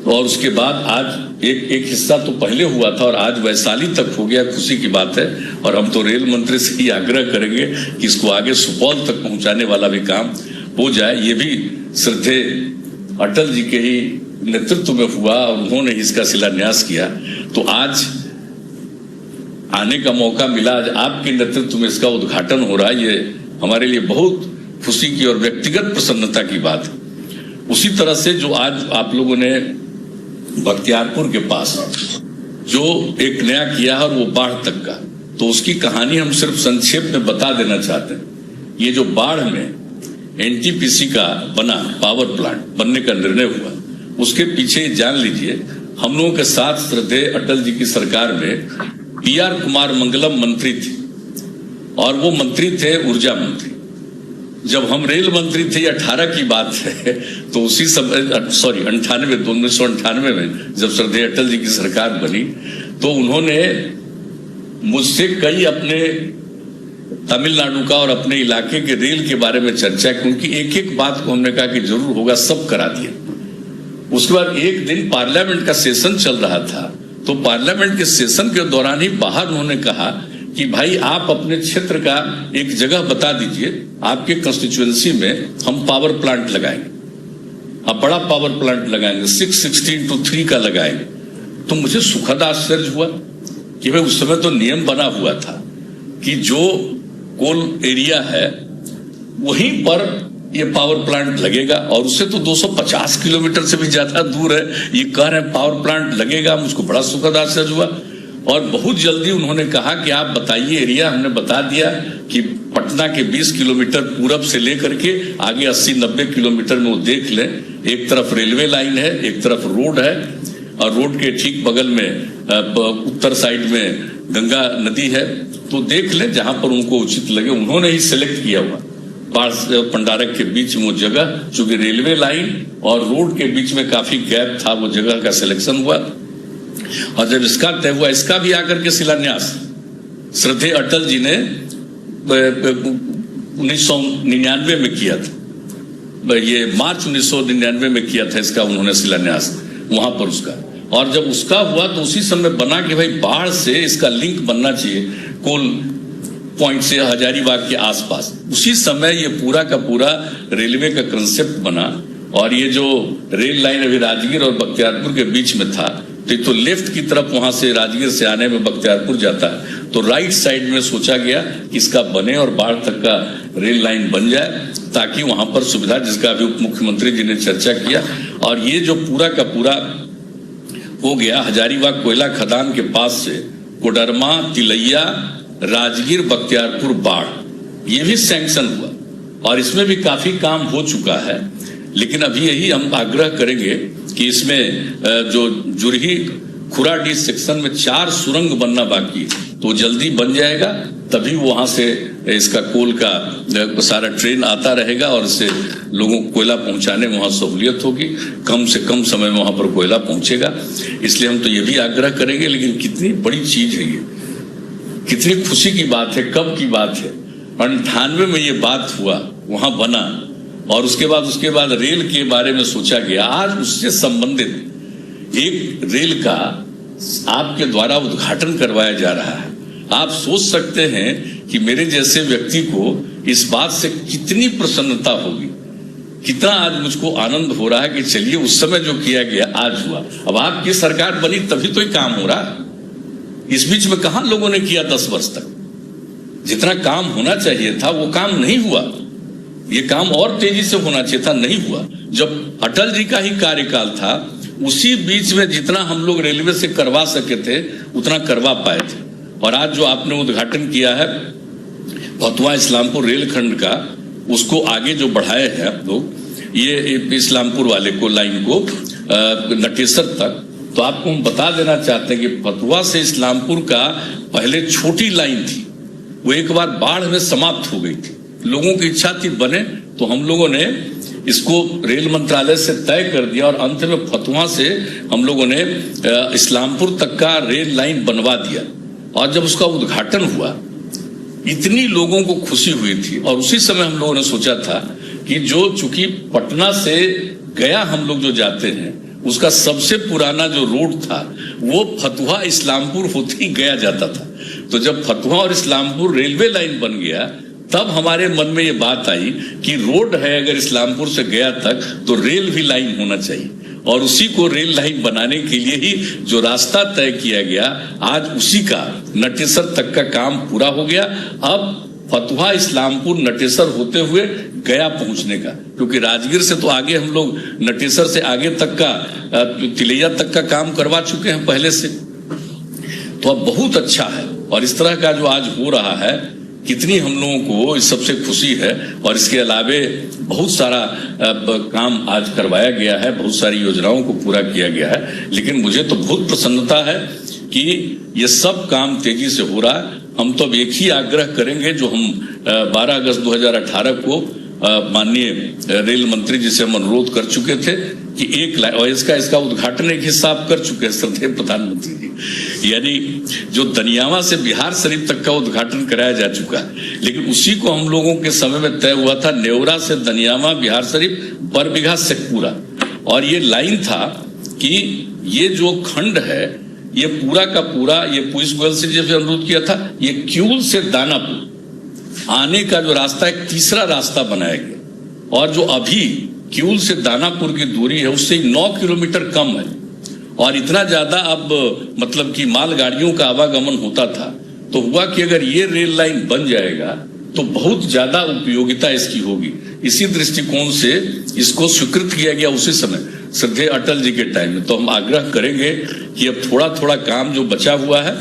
और उसके बाद आज एक हिस्सा तो पहले हुआ था और आज वैशाली तक हो गया, खुशी की बात है। और हम तो रेल मंत्री से ही आग्रह करेंगे कि इसको आगे सुपौल तक पहुंचाने वाला भी काम हो जाए। ये भी श्रद्धेय अटल जी के ही नेतृत्व में हुआ और उन्होंने इसका शिलान्यास किया। तो आज आने का मौका मिला, आज आपके नेतृत्व में इसका उद्घाटन हो रहा है। ये हमारे लिए बहुत खुशी की और व्यक्तिगत प्रसन्नता की बात है। उसी तरह से जो आज आप लोगों ने बख्तियारपुर के पास जो एक नया किया है और वो बाढ़ तक का, तो उसकी कहानी हम सिर्फ संक्षेप में बता देना चाहते हैं। ये जो बाढ़ में एनटीपीसी का बना पावर प्लांट बनने का निर्णय हुआ, उसके पीछे जान लीजिए हम लोगों के साथ श्रद्धेय अटल जी की सरकार में PR कुमार मंगलम मंत्री थे और वो मंत्री थे ऊर्जा मंत्री। जब हम रेल मंत्री थे, 18 की बात है, तो उसी समय 1998 में जब श्रद्धेय अटल जी की सरकार बनी, तो उन्होंने मुझसे कई अपने तमिलनाडु का और अपने इलाके के रेल के बारे में चर्चा की। उनकी एक एक बात को हमने कहा कि जरूर होगा, सब करा दिया। उसके बाद एक दिन पार्लियामेंट का सेशन चल रहा था, तो पार्लियामेंट के सेशन के दौरान ही बाहर उन्होंने कहा कि भाई आप अपने क्षेत्र का एक जगह बता दीजिए, आपके कंस्टिट्यूएंसी में हम पावर प्लांट लगाएंगे, अब बड़ा पावर प्लांट लगाएंगे, 616:3 का लगाएंगे। तो मुझे सुखद आश्चर्य हुआ कि भाई उस समय तो नियम बना हुआ था कि जो कोल एरिया है वहीं पर ये पावर प्लांट लगेगा, और उससे तो 250 किलोमीटर से भी ज्यादा दूर है। ये कह रहे हैं पावर प्लांट लगेगा, मुझको बड़ा सुखद आश्चर्य हुआ। और बहुत जल्दी उन्होंने कहा कि आप बताइए एरिया। हमने बता दिया कि पटना के 20 किलोमीटर पूरब से लेकर के आगे 80-90 किलोमीटर में वो देख लें। एक तरफ रेलवे लाइन है, एक तरफ रोड है, और रोड के ठीक बगल में उत्तर साइड में गंगा नदी है। तो देख लें जहां पर उनको उचित लगे। उन्होंने ही सिलेक्ट किया हुआ बाढ़ पंडारक के बीच में वो जगह, चूंकि रेलवे लाइन और रोड के बीच में काफी गैप था, वो जगह का सिलेक्शन हुआ। और जब इसका तय हुआ, इसका भी आकर के शिलान्यास श्रद्धेय अटल जी ने 1999 में किया था। ये मार्च 1999 में किया था इसका उन्होंने शिलान्यास वहां पर उसका। और जब उसका हुआ तो उसी समय बना कि भाई बाढ़ से इसका लिंक बनना चाहिए कोल पॉइंट से हजारीबाग के आसपास। उसी समय ये पूरा का पूरा रेलवे का कंसेप्ट बना। और ये जो रेल लाइन अभी राजगीर और बख्तियारपुर के बीच में था, तो लेफ्ट की तरफ वहां से राजगीर से आने में बख्तियारपुर जाता है, तो राइट साइड में सोचा गया कि इसका बने और बाढ़ तक का रेल लाइन बन जाए, ताकि वहां पर सुविधा, जिसका अभी उप मुख्यमंत्री जी ने चर्चा किया। और ये जो पूरा का पूरा हो गया हजारीबाग कोयला खदान के पास से कोडरमा, तिलैया, राजगीर, बख्तियारपुर बाढ़, ये भी सैंक्शन हुआ और इसमें भी काफी काम हो चुका है। लेकिन अभी यही हम आग्रह करेंगे कि इसमें जो जुरही खुराडी सेक्शन में 4 सुरंग बनना बाकी है, तो जल्दी बन जाएगा। तभी वहां से इसका कोल का सारा ट्रेन आता रहेगा और इससे लोगों को कोयला पहुंचाने में वहां सहूलियत होगी, कम से कम समय में वहां पर कोयला पहुंचेगा। इसलिए हम तो ये भी आग्रह करेंगे। लेकिन कितनी बड़ी चीज है ये, कितनी खुशी की बात है, कब की बात है, 98 में ये बात हुआ, वहां बना, और उसके बाद रेल के बारे में सोचा गया। आज उससे संबंधित एक रेल का आपके द्वारा उद्घाटन करवाया जा रहा है। आप सोच सकते हैं कि मेरे जैसे व्यक्ति को इस बात से कितनी प्रसन्नता होगी, कितना आज मुझको आनंद हो रहा है कि चलिए उस समय जो किया गया आज हुआ। अब आपकी सरकार बनी तभी तो ये काम हो रहा है। इस बीच में कहां लोगों ने किया 10 वर्ष तक? जितना काम होना चाहिए था वो काम नहीं हुआ। ये काम और तेजी से होना चाहिए था, नहीं हुआ। जब अटल जी का ही कार्यकाल था, उसी बीच में जितना हम लोग रेलवे से करवा सके थे उतना करवा पाए थे। और आज जो आपने उद्घाटन किया है भतुआ इस्लामपुर रेलखंड का, उसको आगे जो बढ़ाए हैं आप लोग, ये इस्लामपुर वाले को लाइन को नटेसर तक, तो आपको हम बता देना चाहते हैं कि फतुहा से इस्लामपुर का पहले छोटी लाइन थी, वो एक बार बाढ़ में समाप्त हो गई थी। लोगों की इच्छा थी बने, तो हम लोगों ने इसको रेल मंत्रालय से तय कर दिया और अंत में फतुहा से हम लोगों ने इस्लामपुर तक का रेल लाइन बनवा दिया। और जब उसका उद्घाटन हुआ, इतनी लोगों को खुशी हुई थी। और उसी समय हम लोगों ने सोचा था कि जो चूंकि पटना से गया हम लोग जो जाते हैं, उसका सबसे पुराना जो रोड था वो फतुहा इस्लामपुर होते ही गया जाता था। तो जब फतुहा और इस्लामपुर रेलवे लाइन बन गया, तब हमारे मन में ये बात आई कि रोड है अगर इस्लामपुर से गया तक, तो रेल भी लाइन होना चाहिए। और उसी को रेल लाइन बनाने के लिए ही जो रास्ता तय किया गया, आज उसी का नटेसर तक का काम पूरा हो गया। अब फतुहा इस्लामपुर नटेसर होते हुए गया पहुंचने का, क्योंकि राजगीर से तो आगे हम लोग नटेसर से आगे तक का तिलैया तक का काम करवा चुके हैं पहले से, तो अब बहुत अच्छा है। और इस तरह का जो आज हो रहा है, कितनी हम लोगों को इस सबसे खुशी है। और इसके अलावे बहुत सारा काम आज करवाया गया है, बहुत सारी योजनाओं को पूरा किया गया है। लेकिन मुझे तो बहुत प्रसन्नता है कि ये सब काम तेजी से हो रहा है। हम तो अब एक ही आग्रह करेंगे जो हम 12 अगस्त 2018 को माननीय रेल मंत्री जी से हम अनुरोध कर चुके थे कि एक लाइन, और इसका उद्घाटन एक हिसाब कर चुके हैं श्रद्धेय प्रधानमंत्री जी, यानी जो दनियावा से बिहार शरीफ तक का उद्घाटन कराया जा चुका है। लेकिन उसी को हम लोगों के समय में तय हुआ था नेवरा से दनियावा बिहार शरीफ बरबीघा शेखपुरा। और ये लाइन था कि ये जो खंड है, ये पूरा का पूरा, ये पीयूष गोयल से जब अनुरोध किया था, ये क्यूल से दानापुर आने का जो रास्ता, एक तीसरा रास्ता बनाया गया। और जो अभी क्यूल से दानापुर की दूरी है, उससे 9 किलोमीटर कम है। और इतना ज्यादा अब मतलब कि मालगाड़ियों का आवागमन होता था, तो हुआ कि अगर ये रेल लाइन बन जाएगा तो बहुत ज्यादा उपयोगिता इसकी होगी। इसी दृष्टिकोण से इसको स्वीकृत किया गया उसी समय श्रद्धेय अटल जी के टाइम में। तो हम आग्रह करेंगे कि अब थोड़ा थोड़ा काम जो बचा हुआ है,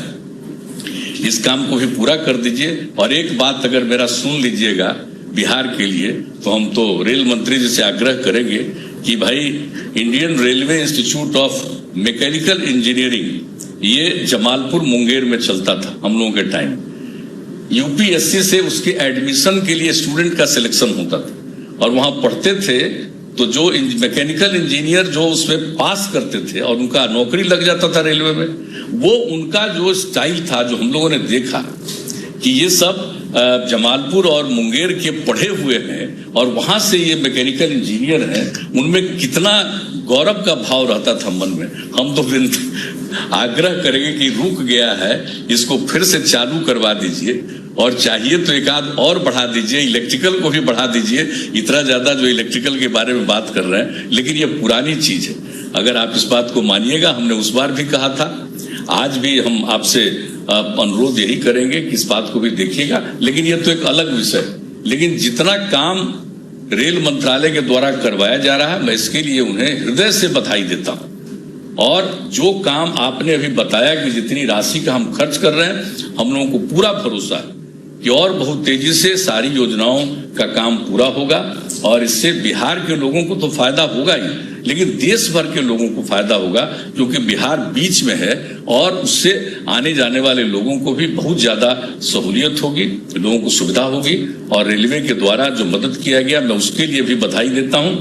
इस काम को भी पूरा कर दीजिए। और एक बात अगर मेरा सुन लीजिएगा बिहार के लिए, तो हम तो रेल मंत्री जी से आग्रह करेंगे कि भाई Indian railway institute of mechanical engineering ये जमालपुर मुंगेर में चलता था हम लोगों के टाइम। यूपीएससी से उसके एडमिशन के लिए स्टूडेंट का सिलेक्शन होता था और वहां पढ़ते थे। तो जो मैकेनिकल इंजीनियर जो उसमें पास करते थे और उनका नौकरी लग जाता था रेलवे में, वो उनका जो स्टाइल था, जो हम लोगों ने देखा कि ये सब जमालपुर और मुंगेर के पढ़े हुए हैं और वहां से ये मैकेनिकल इंजीनियर हैं, उनमें कितना गौरव का भाव रहता था मन में। हम तो आग्रह करेंगे कि रुक गया है, इसको फिर से चालू करवा दीजिए और चाहिए तो एक आध और बढ़ा दीजिए, इलेक्ट्रिकल को भी बढ़ा दीजिए। इतना ज्यादा जो इलेक्ट्रिकल के बारे में बात कर रहे हैं, लेकिन ये पुरानी चीज है। अगर आप इस बात को मानिएगा, हमने उस बार भी कहा था, आज भी हम आपसे अनुरोध यही करेंगे कि इस बात को भी देखिएगा। लेकिन ये तो एक अलग विषय, लेकिन जितना काम रेल मंत्रालय के द्वारा करवाया जा रहा है, मैं इसके लिए उन्हें हृदय से बधाई देता हूं। और जो काम आपने अभी बताया कि जितनी राशि का हम खर्च कर रहे हैं, हम लोगों को पूरा भरोसा है कि और बहुत तेजी से सारी योजनाओं का काम पूरा होगा। और इससे बिहार के लोगों को तो फायदा होगा ही, लेकिन देश भर के लोगों को फायदा होगा, क्योंकि बिहार बीच में है और उससे आने जाने वाले लोगों को भी बहुत ज्यादा सहूलियत होगी, लोगों को सुविधा होगी। और रेलवे के द्वारा जो मदद किया गया, मैं उसके लिए भी बधाई देता हूं।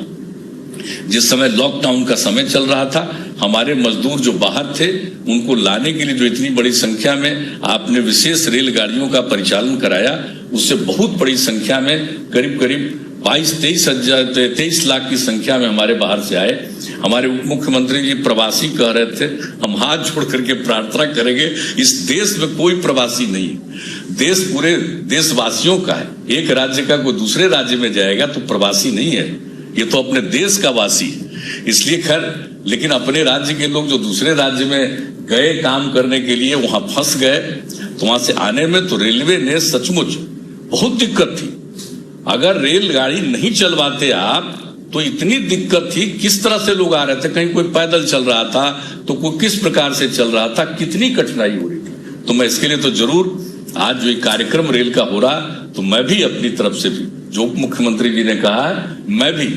जिस समय लॉकडाउन का समय चल रहा था, हमारे मजदूर जो बाहर थे, उनको लाने के लिए जो इतनी बड़ी संख्या में आपने विशेष रेलगाड़ियों का परिचालन कराया, उससे बहुत बड़ी संख्या में करीब करीब 22-23 लाख की संख्या में हमारे बाहर से आए। हमारे उप मुख्यमंत्री जी प्रवासी कह रहे थे, हम हाथ जोड़ करके प्रार्थना करेंगे, इस देश में कोई प्रवासी नहीं है, देश पूरे देशवासियों का है। एक राज्य का कोई दूसरे राज्य में जाएगा तो प्रवासी नहीं है, ये तो अपने देश का वासी है। इसलिए खैर, लेकिन अपने राज्य के लोग जो दूसरे राज्य में गए काम करने के लिए, वहां फंस गए, तो वहां से आने में तो रेलवे ने सचमुच बहुत दिक्कत थी। अगर रेलगाड़ी नहीं चलवाते आप, तो इतनी दिक्कत थी, किस तरह से लोग आ रहे थे, कहीं कोई पैदल चल रहा था तो कोई किस प्रकार से चल रहा था, कितनी कठिनाई हो रही थी। तो मैं इसके लिए तो जरूर, आज जो कार्यक्रम रेल का हो रहा, तो मैं भी अपनी तरफ से भी, जो मुख्यमंत्री जी ने कहा है, मैं भी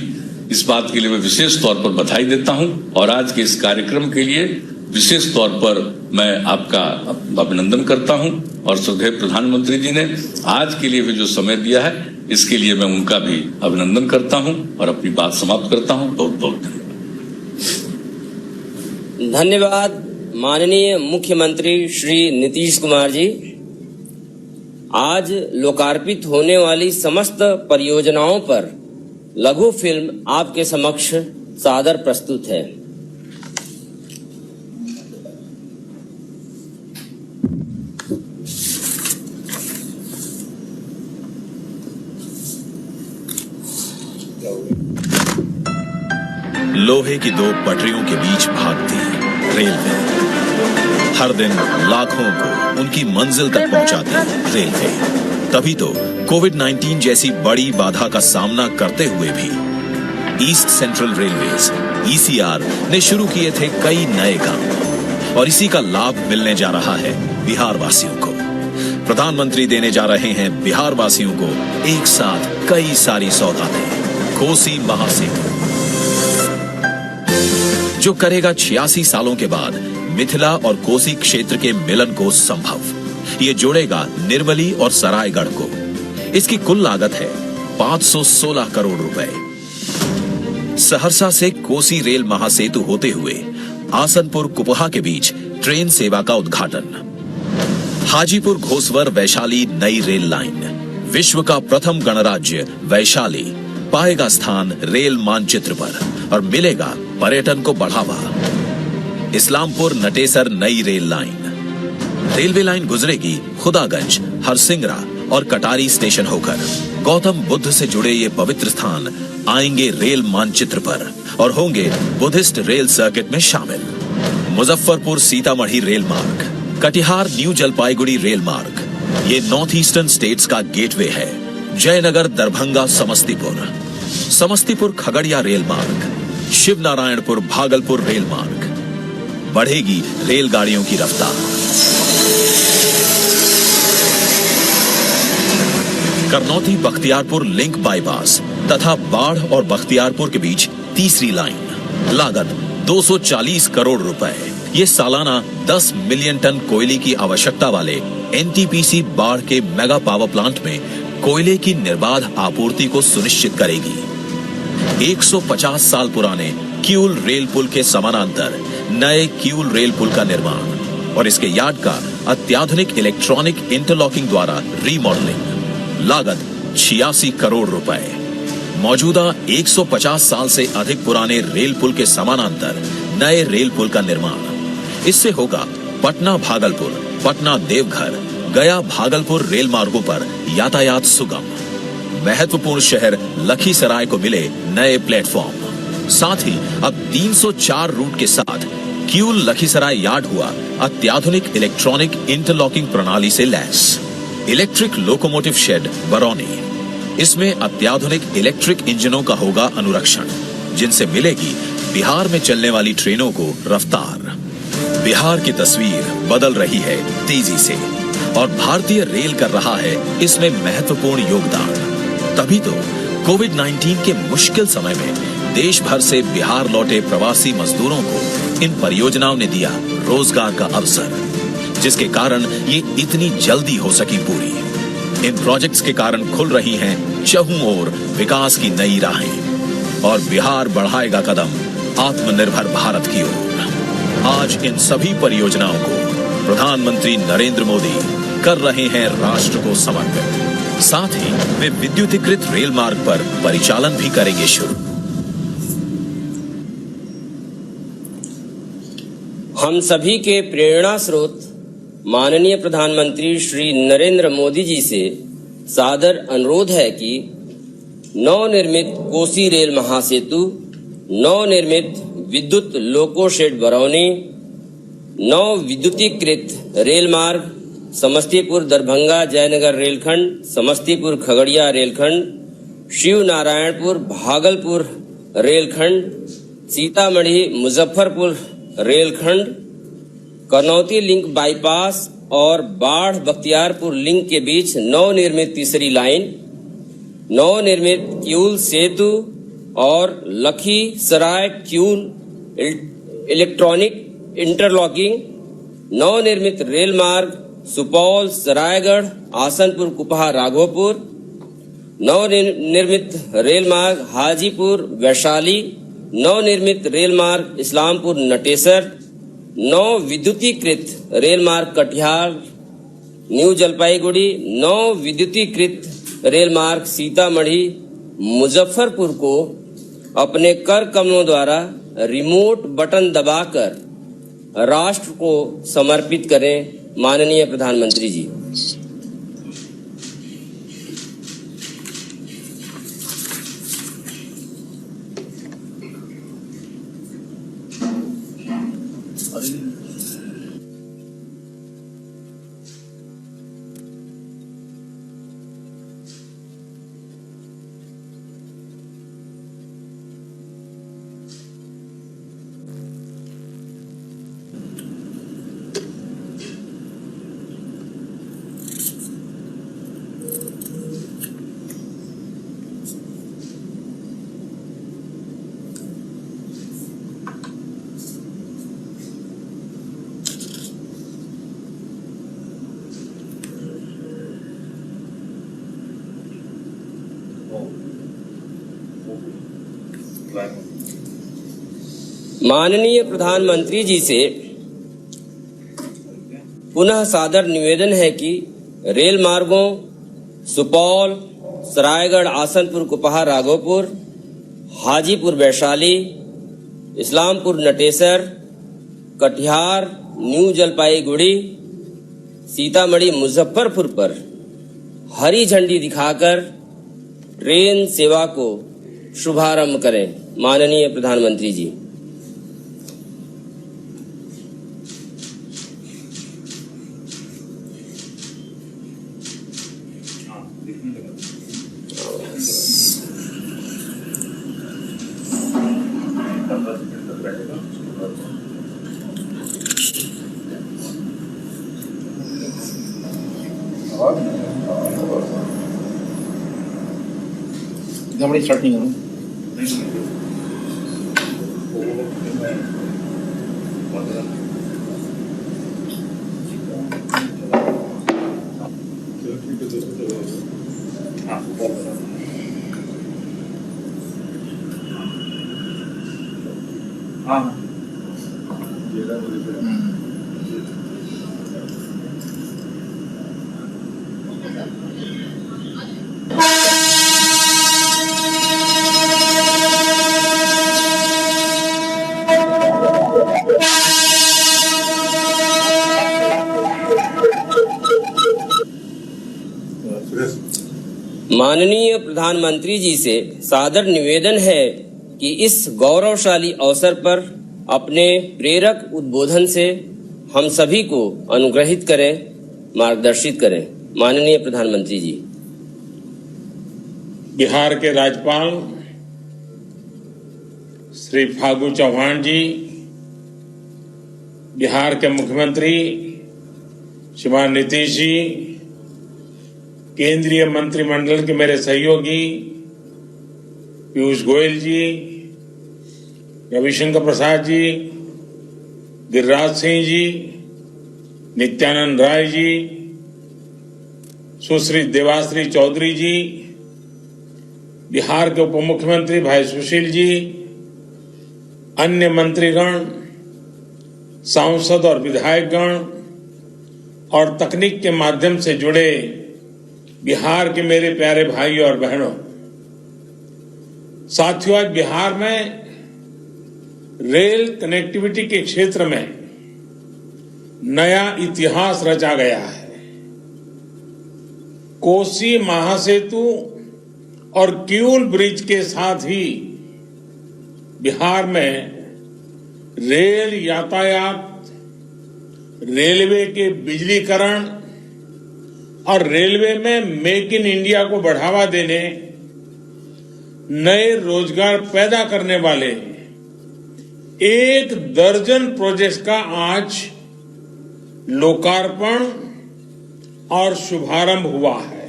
इस बात के लिए मैं विशेष तौर पर बधाई देता हूं और आज के इस कार्यक्रम के लिए विशेष तौर पर मैं आपका अभिनंदन करता हूं और श्रद्धेय प्रधानमंत्री जी ने आज के लिए भी जो समय दिया है इसके लिए मैं उनका भी अभिनंदन करता हूं और अपनी बात समाप्त करता हूं। बहुत बहुत धन्यवाद। धन्यवाद माननीय मुख्यमंत्री श्री नीतीश कुमार जी। आज लोकार्पित होने वाली समस्त परियोजनाओं पर लघु फिल्म आपके समक्ष सादर प्रस्तुत है। लोहे की दो पटरियों के बीच भागती रेलवे, हर दिन लाखों को उनकी मंजिल तक पहुंचाती रेलवे। तभी तो कोविड-19 जैसी बड़ी बाधा का सामना करते हुए भी ईस्ट सेंट्रल रेलवेज (ECR) ने शुरू किए थे कई नए काम और इसी का लाभ मिलने जा रहा है बिहार वासियों को। प्रधानमंत्री देने जा रहे हैं बिहार वासियों को एक साथ कई सारी सौगातें। कोसी महासेतु जो करेगा 86 सालों के बाद मिथिला और कोसी क्षेत्र के मिलन को संभव। ये जोड़ेगा निर्मली और सरायगढ़ को। इसकी कुल लागत है 516 करोड़ रुपए। सहरसा से कोसी रेल महासेतु होते हुए आसनपुर कुपहा के बीच ट्रेन सेवा का उद्घाटन। हाजीपुर घोसवर वैशाली नई रेल लाइन, विश्व का प्रथम गणराज्य वैशाली पाएगा स्थान रेल मानचित्र पर और मिलेगा पर्यटन को बढ़ावा। इस्लामपुर नटेसर नई रेल लाइन, रेलवे लाइन गुजरेगी खुदागंज, हरसिंगरा और कटारी स्टेशन होकर। गौतम बुद्ध से जुड़े ये पवित्र स्थान आएंगे रेल मानचित्र पर और होंगे बुद्धिस्ट रेल सर्किट में शामिल। मुजफ्फरपुर सीतामढ़ी रेल मार्ग, कटिहार न्यू जलपाईगुड़ी रेल मार्ग, ये नॉर्थ ईस्टर्न स्टेट्स का गेटवे है। जयनगर दरभंगा समस्तीपुर, समस्तीपुर खगड़िया रेल मार्ग, शिवनारायणपुर भागलपुर रेल मार्ग। बढ़ेगी रेलगाड़ियों की रफ्तार। करनौती बख्तियारपुर लिंक बाईपास तथा बाढ़ और बख्तियारपुर के बीच तीसरी लाइन, लागत 240 करोड़ रुपए। ये सालाना 10 मिलियन टन कोयले की आवश्यकता वाले एनटीपीसी बाढ़ के मेगा पावर प्लांट में कोयले की निर्बाध आपूर्ति को सुनिश्चित करेगी। 150 साल पुराने किऊल रेल पुल के समानांतर नए किऊल रेल पुल का निर्माण और इसके यार्ड का अत्याधुनिक इलेक्ट्रॉनिक इंटरलॉकिंग द्वारा रीमॉडलिंग, लागत 86 करोड़ रुपए। मौजूदा 150 साल से अधिक पुराने रेल पुल के समानांतर नए रेल पुल का निर्माण। इससे होगा पटना भागलपुर, पटना देवघर, गया भागलपुर रेल मार्गों पर यातायात सुगम। महत्वपूर्ण शहर लखीसराय को मिले नए प्लेटफॉर्म। साथ ही अब 304 रूट के साथ किऊल लखीसराय यार्ड हुआ अत्याधुनिक इलेक्ट्रॉनिक इंटरलॉकिंग प्रणाली से lace. Electric locomotive shade Barauni, इसमें अत्याधुनिक इलेक्ट्रिक इंजनों का होगा अनुरक्षण, जिनसे मिलेगी बिहार में चलने वाली ट्रेनों को रफ्तार। बिहार की तस्वीर बदल रही है तेजी से और भारतीय रेल कर रहा है इसमें महत्वपूर्ण योगदान। तभी तो कोविड-19 के मुश्किल समय में देश भर से बिहार लौटे प्रवासी मजदूरों को इन परियोजनाओं ने दिया रोजगार का अवसर, जिसके कारण ये इतनी जल्दी हो सकी पूरी। इन प्रोजेक्ट्स के कारण खुल रही हैं चहुं ओर विकास की नई राहें और बिहार बढ़ाएगा कदम आत्मनिर्भर भारत की ओर। आज इन सभी परियोजनाओं को प्रधानमंत्री नरेंद्र मोदी कर रहे हैं राष्ट्र को समर्पित। साथ ही वे विद्युतीकृत रेल मार्ग पर परिचालन भी करेंगे शुरू। हम सभी के प्रेरणा स्रोत माननीय प्रधानमंत्री श्री नरेंद्र मोदी जी से सादर अनुरोध है कि नवनिर्मित कोसी रेल महासेतु, नवनिर्मित विद्युत लोको शेड बरौनी, नव विद्युतीकृत रेल मार्ग, समस्तीपुर दरभंगा जयनगर रेलखंड, समस्तीपुर खगड़िया रेलखंड, शिव नारायणपुर भागलपुर रेलखंड, सीतामढ़ी मुजफ्फरपुर रेलखंड, करनौती लिंक बाईपास और बाढ़ बख्तियारपुर लिंक के बीच नवनिर्मित तीसरी लाइन, नवनिर्मित किऊल सेतु और लखीसराय क्यूल इलेक्ट्रॉनिक इंटरलॉकिंग, नवनिर्मित रेल मार्ग सुपौल सरायगढ़ आसनपुर कुपहा राघोपुर, नवनिर्मित रेल मार्ग हाजीपुर वैशाली, नवनिर्मित रेल मार्ग इस्लामपुर नटेसर, नव विद्युतीकृत रेल मार्ग कटिहार न्यू जलपाईगुड़ी, नव विद्युतीकृत रेल मार्ग सीतामढ़ी मुजफ्फरपुर को अपने कर कमलों द्वारा रिमोट बटन दबाकर राष्ट्र को समर्पित करें। माननीय प्रधानमंत्री जी। माननीय प्रधानमंत्री जी से पुनः सादर निवेदन है कि रेल मार्गों सुपौल सरायगढ़ आसनपुर कुपहा राघोपुर, हाजीपुर वैशाली, इस्लामपुर नटेसर, कटिहार न्यू जलपाईगुड़ी, सीतामढ़ी मुजफ्फरपुर पर हरी झंडी दिखाकर ट्रेन सेवा को शुभारंभ करें। माननीय प्रधानमंत्री जी। बड़ी स्टार्टिंग है। हाँ माननीय प्रधानमंत्री जी से सादर निवेदन है कि इस गौरवशाली अवसर पर अपने प्रेरक उद्बोधन से हम सभी को अनुग्रहित करें, मार्गदर्शित करें। माननीय प्रधानमंत्री जी। बिहार के राज्यपाल श्री फागू चौहान जी, बिहार के मुख्यमंत्री श्रीमान नीतीश जी, केंद्रीय मंत्रिमंडल के मेरे सहयोगी पीयूष गोयल जी, रविशंकर प्रसाद जी, गिरिराज सिंह जी, नित्यानंद राय जी, सुश्री देवाश्री चौधरी जी, बिहार के उप मुख्यमंत्री भाई सुशील जी, अन्य मंत्रीगण, सांसद और विधायकगण और तकनीक के माध्यम से जुड़े बिहार के मेरे प्यारे भाइयों और बहनों, साथियों, आज बिहार में रेल कनेक्टिविटी के क्षेत्र में नया इतिहास रचा गया है। कोसी महासेतु और किऊल ब्रिज के साथ ही बिहार में रेल यातायात, रेलवे के बिजलीकरण और रेलवे में मेक इन इंडिया को बढ़ावा देने, नए रोजगार पैदा करने वाले 1 दर्जन प्रोजेक्ट का आज लोकार्पण और शुभारंभ हुआ है।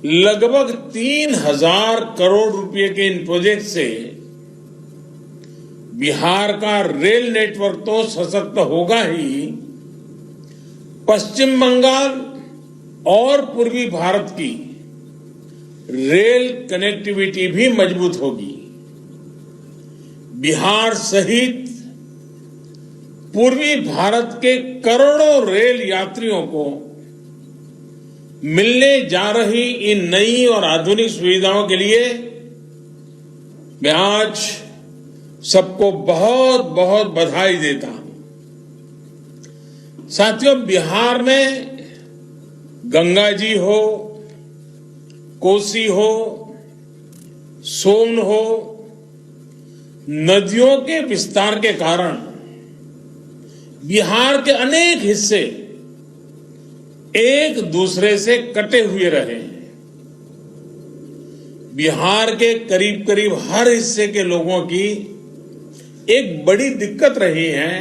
लगभग 3,000 करोड़ रुपए के इन प्रोजेक्ट से बिहार का रेल नेटवर्क तो सशक्त होगा ही, पश्चिम बंगाल और पूर्वी भारत की रेल कनेक्टिविटी भी मजबूत होगी। बिहार सहित पूर्वी भारत के करोड़ों रेल यात्रियों को मिलने जा रही इन नई और आधुनिक सुविधाओं के लिए मैं आज सबको बहुत बहुत बधाई देता हूं। साथियों, बिहार में गंगा जी हो, कोसी हो, सोन हो, नदियों के विस्तार के कारण बिहार के अनेक हिस्से एक दूसरे से कटे हुए रहे हैं। बिहार के करीब करीब हर हिस्से के लोगों की एक बड़ी दिक्कत रही है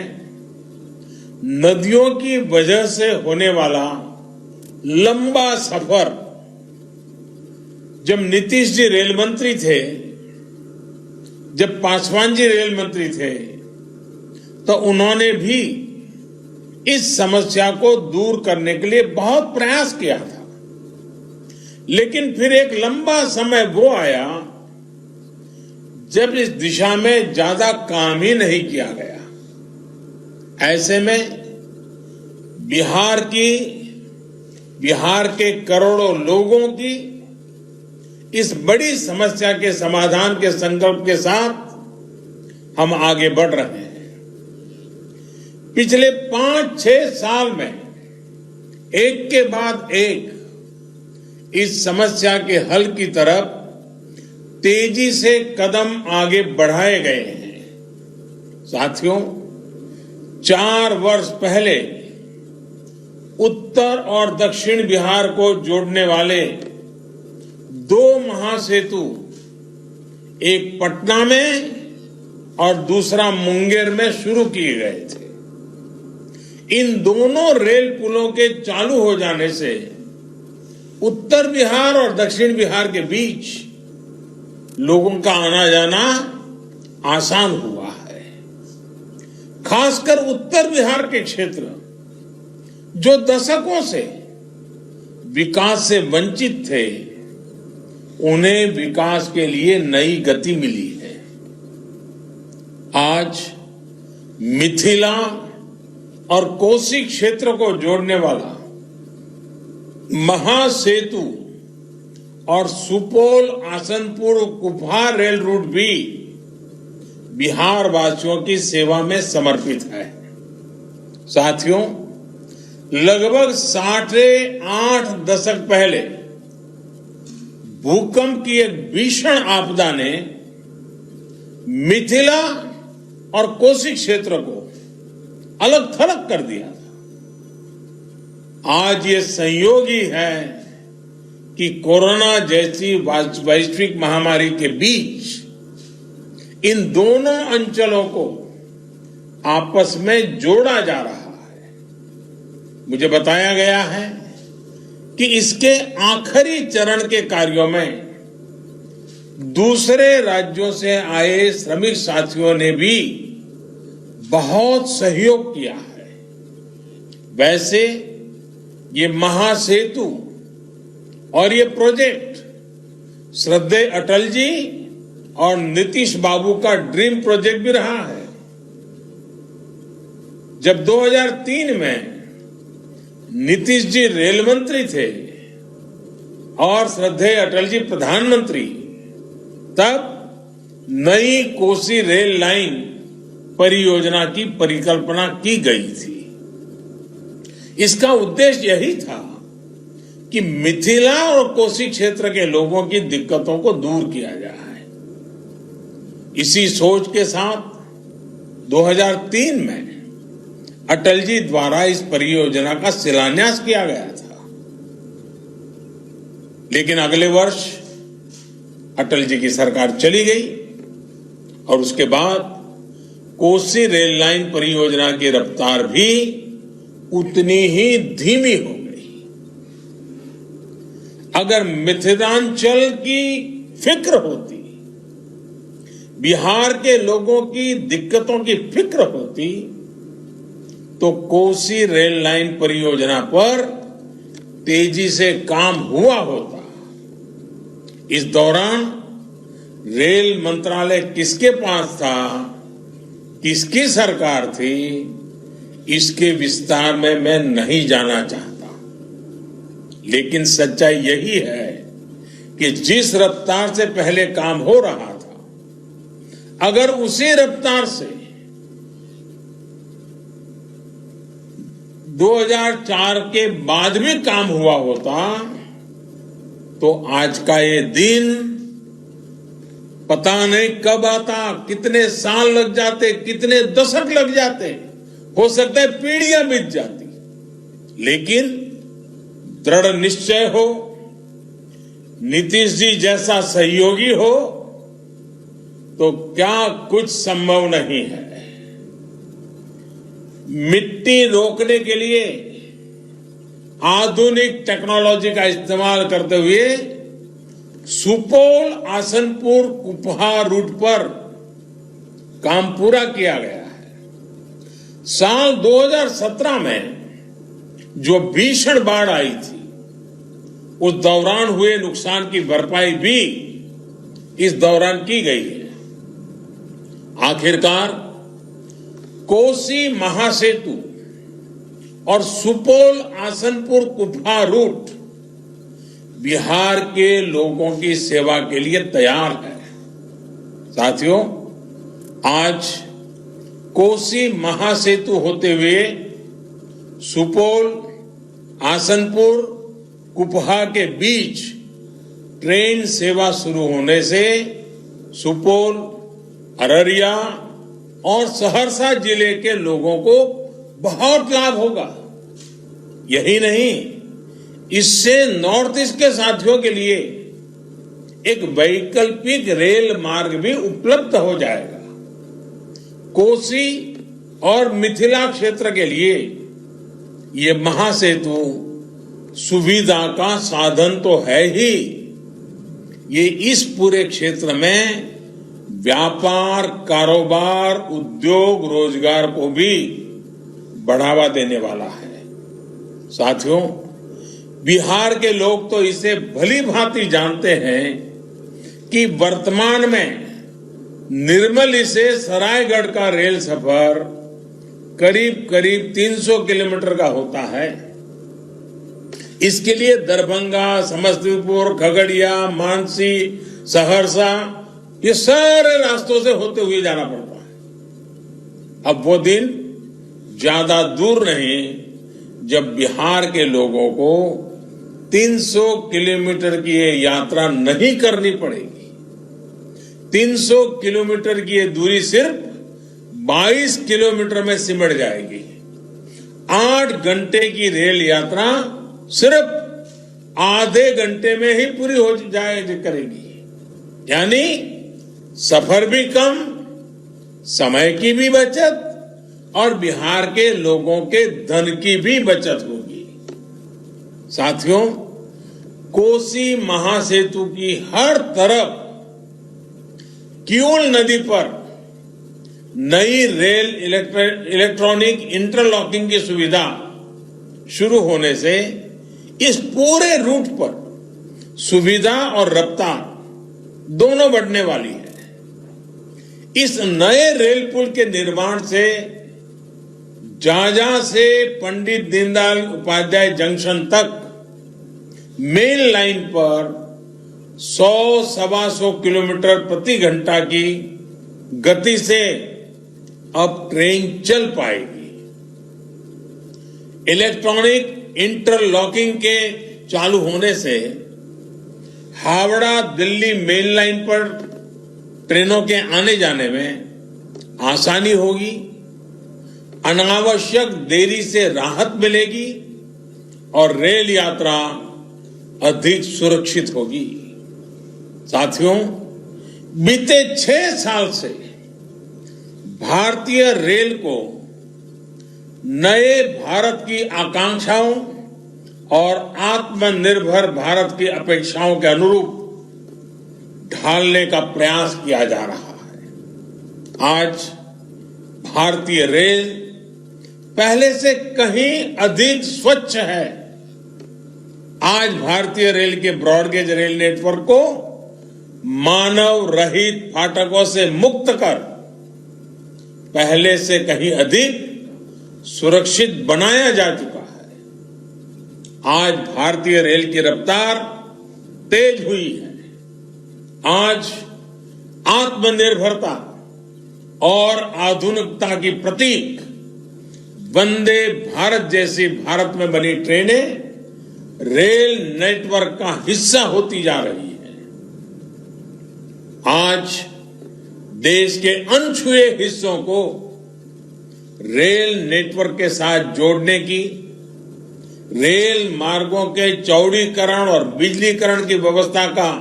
नदियों की वजह से होने वाला लंबा सफर। जब नीतीश जी रेल मंत्री थे, जब पासवान जी रेल मंत्री थे, तो उन्होंने भी इस समस्या को दूर करने के लिए बहुत प्रयास किया था। लेकिन फिर एक लंबा समय वो आया जब इस दिशा में ज्यादा काम ही नहीं किया गया। ऐसे में बिहार के करोड़ों लोगों की इस बड़ी समस्या के समाधान के संकल्प के साथ हम आगे बढ़ रहे हैं। पिछले 5-6 साल में एक के बाद एक इस समस्या के हल की तरफ तेजी से कदम आगे बढ़ाए गए हैं। साथियों, 4 वर्ष पहले उत्तर और दक्षिण बिहार को जोड़ने वाले 2 महासेतु, एक पटना में और दूसरा मुंगेर में शुरू किए गए थे। इन दोनों रेल पुलों के चालू हो जाने से उत्तर बिहार और दक्षिण बिहार के बीच लोगों का आना जाना आसान हुआ है। खासकर उत्तर बिहार के क्षेत्र जो दशकों से विकास से वंचित थे, उन्हें विकास के लिए नई गति मिली है। आज मिथिला और कोसी क्षेत्र को जोड़ने वाला महासेतु और सुपौल आसनपुर कुपहा रेल रूट भी बिहार वासियों की सेवा में समर्पित है। साथियों, लगभग 8 दशक पहले भूकंप की एक भीषण आपदा ने मिथिला और कोसी क्षेत्र को अलग थलग कर दिया था। आज ये संयोग ही है कि कोरोना जैसी वैश्विक महामारी के बीच इन दोनों अंचलों को आपस में जोड़ा जा रहा है। मुझे बताया गया है कि इसके आखिरी चरण के कार्यों में दूसरे राज्यों से आए श्रमिक साथियों ने भी बहुत सहयोग किया है। वैसे ये महासेतु और ये प्रोजेक्ट श्रद्धेय अटल जी और नीतीश बाबू का ड्रीम प्रोजेक्ट भी रहा है। जब 2003 में नीतीश जी रेल मंत्री थे और श्रद्धेय अटल जी प्रधानमंत्री, तब नई कोसी रेल लाइन परियोजना की परिकल्पना की गई थी। इसका उद्देश्य यही था कि मिथिला और कोसी क्षेत्र के लोगों की दिक्कतों को दूर किया जाए। इसी सोच के साथ 2003 में अटल जी द्वारा इस परियोजना का शिलान्यास किया गया था। लेकिन अगले वर्ष अटल जी की सरकार चली गई और उसके बाद कोसी रेल लाइन परियोजना की रफ्तार भी उतनी ही धीमी हो गई। अगर मिथिलांचल की फिक्र होती, बिहार के लोगों की दिक्कतों की फिक्र होती, तो कोसी रेल लाइन परियोजना पर तेजी से काम हुआ होता। इस दौरान रेल मंत्रालय किसके पास था, किसकी सरकार थी, इसके विस्तार में मैं नहीं जाना चाहता। लेकिन सच्चाई यही है कि जिस रफ्तार से पहले काम हो रहा था, अगर उसी रफ्तार से 2004 के बाद भी काम हुआ होता, तो आज का ये दिन पता नहीं कब आता, कितने साल लग जाते, कितने दशक लग जाते, हो सकता है पीढ़ियां बीत जाती। लेकिन दृढ़ निश्चय हो, नीतीश जी जैसा सहयोगी हो, तो क्या कुछ संभव नहीं है। मिट्टी रोकने के लिए आधुनिक टेक्नोलॉजी का इस्तेमाल करते हुए सुपौल आसनपुर कुपहा रूट पर काम पूरा किया गया है। साल 2017 में जो भीषण बाढ़ आई थी, उस दौरान हुए नुकसान की भरपाई भी इस दौरान की गई है। आखिरकार कोसी महासेतु और सुपौल आसनपुर कुपहा रूट बिहार के लोगों की सेवा के लिए तैयार है। साथियों, आज कोसी महासेतु होते हुए सुपौल आसनपुर कुपहा के बीच ट्रेन सेवा शुरू होने से सुपौल, अररिया और सहरसा जिले के लोगों को बहुत लाभ होगा। यही नहीं, इससे नॉर्थ ईस्ट के साथियों के लिए एक वैकल्पिक रेल मार्ग भी उपलब्ध हो जाएगा। कोसी और मिथिला क्षेत्र के लिए ये महासेतु सुविधा का साधन तो है ही, ये इस पूरे क्षेत्र में व्यापार, कारोबार, उद्योग, रोजगार को भी बढ़ावा देने वाला है। साथियों, बिहार के लोग तो इसे भली भांति जानते हैं कि वर्तमान में निर्मली से सरायगढ़ का रेल सफर करीब करीब 300 किलोमीटर का होता है। इसके लिए दरभंगा, समस्तीपुर, खगड़िया, मानसी, सहरसा, ये सारे रास्तों से होते हुए जाना पड़ता है। अब वो दिन ज्यादा दूर नहीं जब बिहार के लोगों को 300 किलोमीटर की ये यात्रा नहीं करनी पड़ेगी। 300 किलोमीटर की ये दूरी सिर्फ 22 किलोमीटर में सिमट जाएगी। 8 घंटे की रेल यात्रा सिर्फ आधे घंटे में ही पूरी हो जाए करेगी। यानी सफर भी कम, समय की भी बचत और बिहार के लोगों के धन की भी बचत होगी। साथियों, कोसी महासेतु की हर तरफ किऊल नदी पर नई रेल इलेक्ट्रॉनिक इंटरलॉकिंग की सुविधा शुरू होने से इस पूरे रूट पर सुविधा और रफ्तार दोनों बढ़ने वाली है। इस नए रेल पुल के निर्माण से झाझा से पंडित दीनदयाल उपाध्याय जंक्शन तक मेन लाइन पर 100-125 किलोमीटर प्रति घंटा की गति से अब ट्रेन चल पाएगी। इलेक्ट्रॉनिक इंटरलॉकिंग के चालू होने से हावड़ा दिल्ली मेन लाइन पर ट्रेनों के आने जाने में आसानी होगी, अनावश्यक देरी से राहत मिलेगी और रेल यात्रा अधिक सुरक्षित होगी। साथियों, बीते 6 साल से भारतीय रेल को नए भारत की आकांक्षाओं और आत्मनिर्भर भारत की अपेक्षाओं के अनुरूप ढालने का प्रयास किया जा रहा है। आज भारतीय रेल पहले से कहीं अधिक स्वच्छ है। आज भारतीय रेल के ब्रॉडगेज रेल नेटवर्क को मानव रहित फाटकों से मुक्त कर पहले से कहीं अधिक सुरक्षित बनाया जा चुका है। आज भारतीय रेल की रफ्तार तेज हुई है। आज आत्मनिर्भरता और आधुनिकता की प्रतीक वंदे भारत जैसी भारत में बनी ट्रेनें रेल नेटवर्क का हिस्सा होती जा रही है। आज देश के अनछुए हिस्सों को रेल नेटवर्क के साथ जोड़ने की, रेल मार्गों के चौड़ीकरण और बिजलीकरण की व्यवस्था का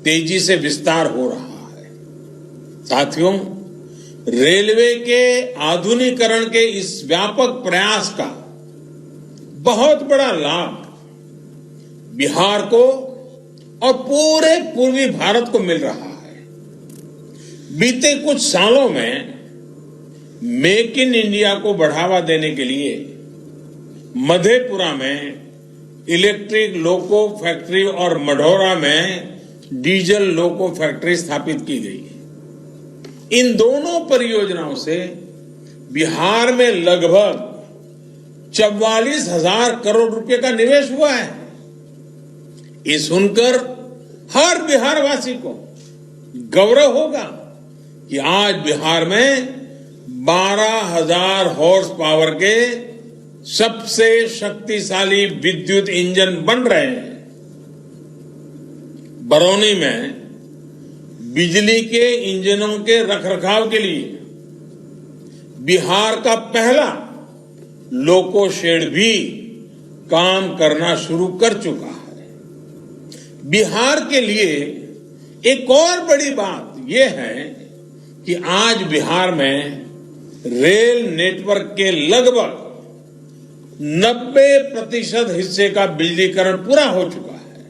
तेजी से विस्तार हो रहा है। साथियों, रेलवे के आधुनिकीकरण के इस व्यापक प्रयास का बहुत बड़ा लाभ बिहार को और पूरे पूर्वी भारत को मिल रहा है। बीते कुछ सालों में मेक इन इंडिया को बढ़ावा देने के लिए मधेपुरा में इलेक्ट्रिक लोको फैक्ट्री और मढ़ौरा में डीजल लोको फैक्ट्री स्थापित की गई। इन दोनों परियोजनाओं से बिहार में लगभग 44,000 करोड़ रुपए का निवेश हुआ है। ये सुनकर हर बिहारवासी को गौरव होगा कि आज बिहार में 12,000 हॉर्स पावर के सबसे शक्तिशाली विद्युत इंजन बन रहे हैं। बरौनी में बिजली के इंजनों के रखरखाव के लिए बिहार का पहला लोको शेड भी काम करना शुरू कर चुका है। बिहार के लिए एक और बड़ी बात यह है कि आज बिहार में रेल नेटवर्क के लगभग 90% हिस्से का बिजलीकरण पूरा हो चुका है।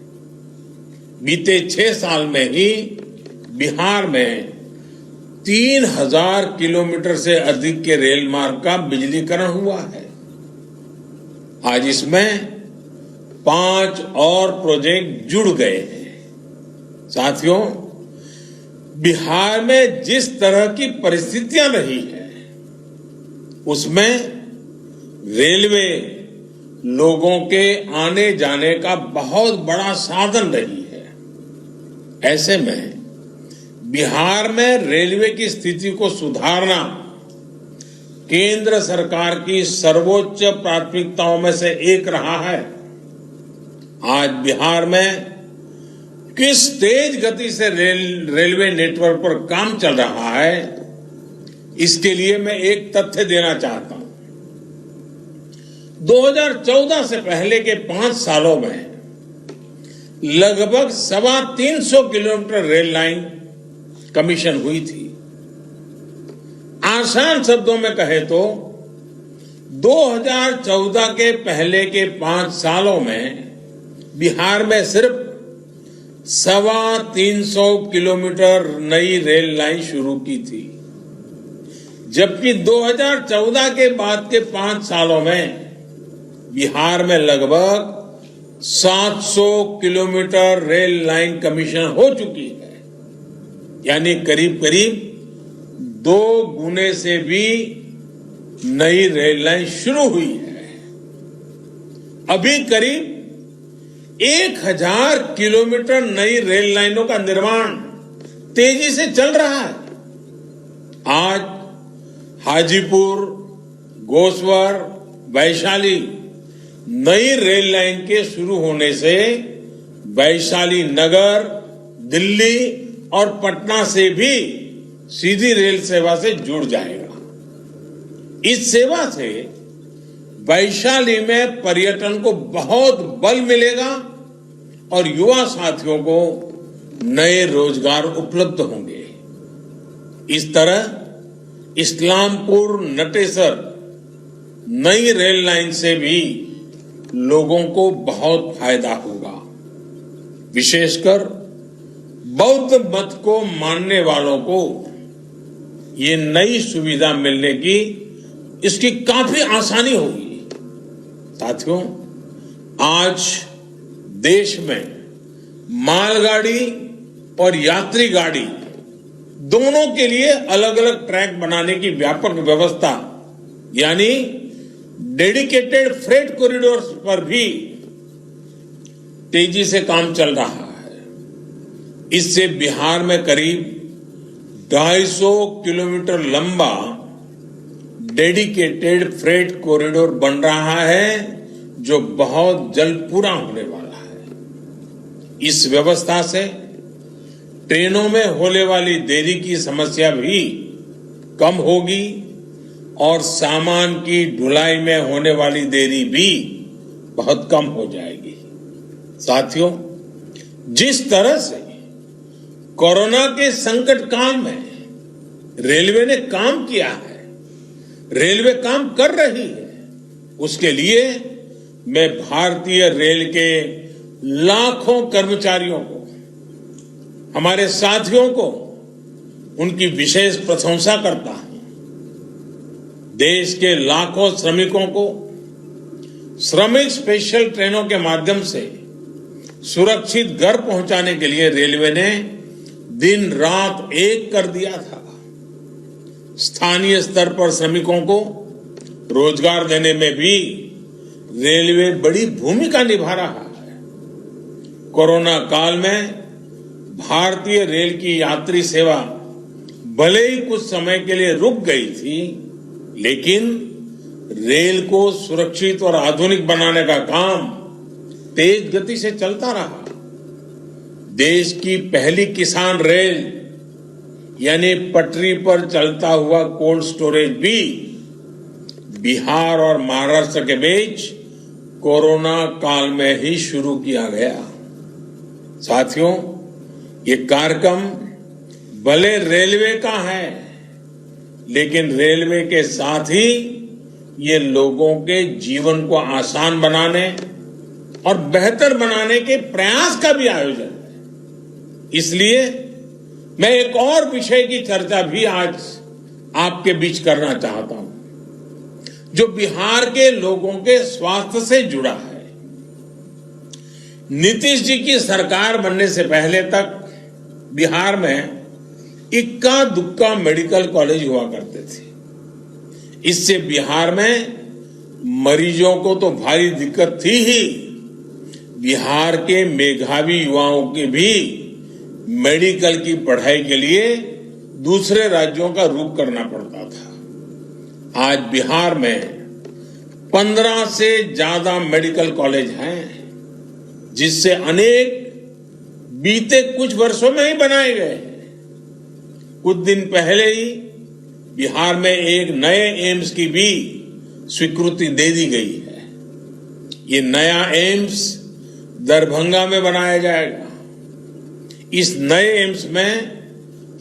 बीते 6 साल में ही बिहार में 3,000 किलोमीटर से अधिक के रेल मार्ग का बिजलीकरण हुआ है। आज इसमें 5 और प्रोजेक्ट जुड़ गए हैं। साथियों, बिहार में जिस तरह की परिस्थितियां रही है उसमें रेलवे लोगों के आने जाने का बहुत बड़ा साधन रही है। ऐसे में बिहार में रेलवे की स्थिति को सुधारना केंद्र सरकार की सर्वोच्च प्राथमिकताओं में से एक रहा है। आज बिहार में किस तेज गति से रेलवे नेटवर्क पर काम चल रहा है, इसके लिए मैं एक तथ्य देना चाहता हूं। 2014 से पहले के 5 सालों में लगभग 350 किलोमीटर रेल लाइन कमीशन हुई थी। आसान शब्दों में कहे तो 2014 के पहले के 5 सालों में बिहार में सिर्फ 350 किलोमीटर नई रेल लाइन शुरू की थी, जबकि 2014 के बाद के 5 सालों में बिहार में लगभग 700 किलोमीटर रेल लाइन कमीशन हो चुकी है। यानी करीब करीब 2 गुने से भी नई रेल लाइन शुरू हुई है। अभी करीब 1000 किलोमीटर नई रेल लाइनों का निर्माण तेजी से चल रहा है। आज हाजीपुर, गोसवर, वैशाली नई रेल लाइन के शुरू होने से वैशाली नगर, दिल्ली और पटना से भी सीधी रेल सेवा से जुड़ जाएगा। इस सेवा से वैशाली में पर्यटन को बहुत बल मिलेगा और युवा साथियों को नए रोजगार उपलब्ध होंगे। इस तरह इस्लामपुर नटेसर नई रेल लाइन से भी लोगों को बहुत फायदा होगा। विशेषकर बौद्ध मत को मानने वालों को ये नई सुविधा मिलने की इसकी काफी आसानी होगी। साथियों, आज देश में मालगाड़ी और यात्री गाड़ी दोनों के लिए अलग अलग ट्रैक बनाने की व्यापक व्यवस्था यानी डेडिकेटेड फ्रेट कॉरिडोर पर भी तेजी से काम चल रहा है। इससे बिहार में करीब 250 किलोमीटर लंबा डेडिकेटेड फ्रेट कॉरिडोर बन रहा है जो बहुत जल्द पूरा होने वाला है। इस व्यवस्था से ट्रेनों में होने वाली देरी की समस्या भी कम होगी और सामान की ढुलाई में होने वाली देरी भी बहुत कम हो जाएगी। साथियों, जिस तरह से कोरोना के संकट काल में रेलवे ने काम किया है, रेलवे काम कर रही है, उसके लिए मैं भारतीय रेल के लाखों कर्मचारियों को, हमारे साथियों को उनकी विशेष प्रशंसा करता हूं। देश के लाखों श्रमिकों को श्रमिक स्पेशल ट्रेनों के माध्यम से सुरक्षित घर पहुंचाने के लिए रेलवे ने दिन रात एक कर दिया था। स्थानीय स्तर पर श्रमिकों को रोजगार देने में भी रेलवे बड़ी भूमिका निभा रहा है। कोरोना काल में भारतीय रेल की यात्री सेवा भले ही कुछ समय के लिए रुक गई थी, लेकिन रेल को सुरक्षित और आधुनिक बनाने का काम तेज गति से चलता रहा। देश की पहली किसान रेल यानी पटरी पर चलता हुआ कोल्ड स्टोरेज भी बिहार और महाराष्ट्र के बीच कोरोना काल में ही शुरू किया गया। साथियों, ये कार्यक्रम भले रेलवे का है, लेकिन रेलवे के साथ ही ये लोगों के जीवन को आसान बनाने और बेहतर बनाने के प्रयास का भी आयोजन है। इसलिए मैं एक और विषय की चर्चा भी आज आपके बीच करना चाहता हूं, जो बिहार के लोगों के स्वास्थ्य से जुड़ा है। नीतीश जी की सरकार बनने से पहले तक बिहार में इक्का दुक्का मेडिकल कॉलेज हुआ करते थे। इससे बिहार में मरीजों को तो भारी दिक्कत थी ही, बिहार के मेधावी युवाओं के भी मेडिकल की पढ़ाई के लिए दूसरे राज्यों का रुख करना पड़ता था। आज बिहार में 15 से ज्यादा मेडिकल कॉलेज हैं, जिससे अनेक बीते कुछ वर्षों में ही बनाए गए हैं। कुछ दिन पहले ही बिहार में एक नए एम्स की भी स्वीकृति दे दी गई है। ये नया एम्स दरभंगा में बनाया जाएगा। इस नए एम्स में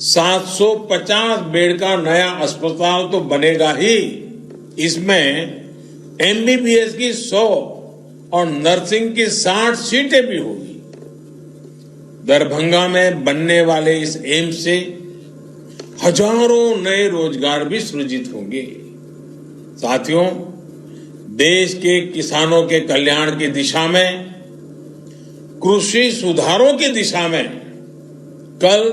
750 बेड का नया अस्पताल तो बनेगा ही, इसमें एमबीबीएस की 100 और नर्सिंग की 60 सीटें भी होगी। दरभंगा में बनने वाले इस एम्स से हजारों नए रोजगार भी सृजित होंगे। साथियों, देश के किसानों के कल्याण की दिशा में, कृषि सुधारों की दिशा में कल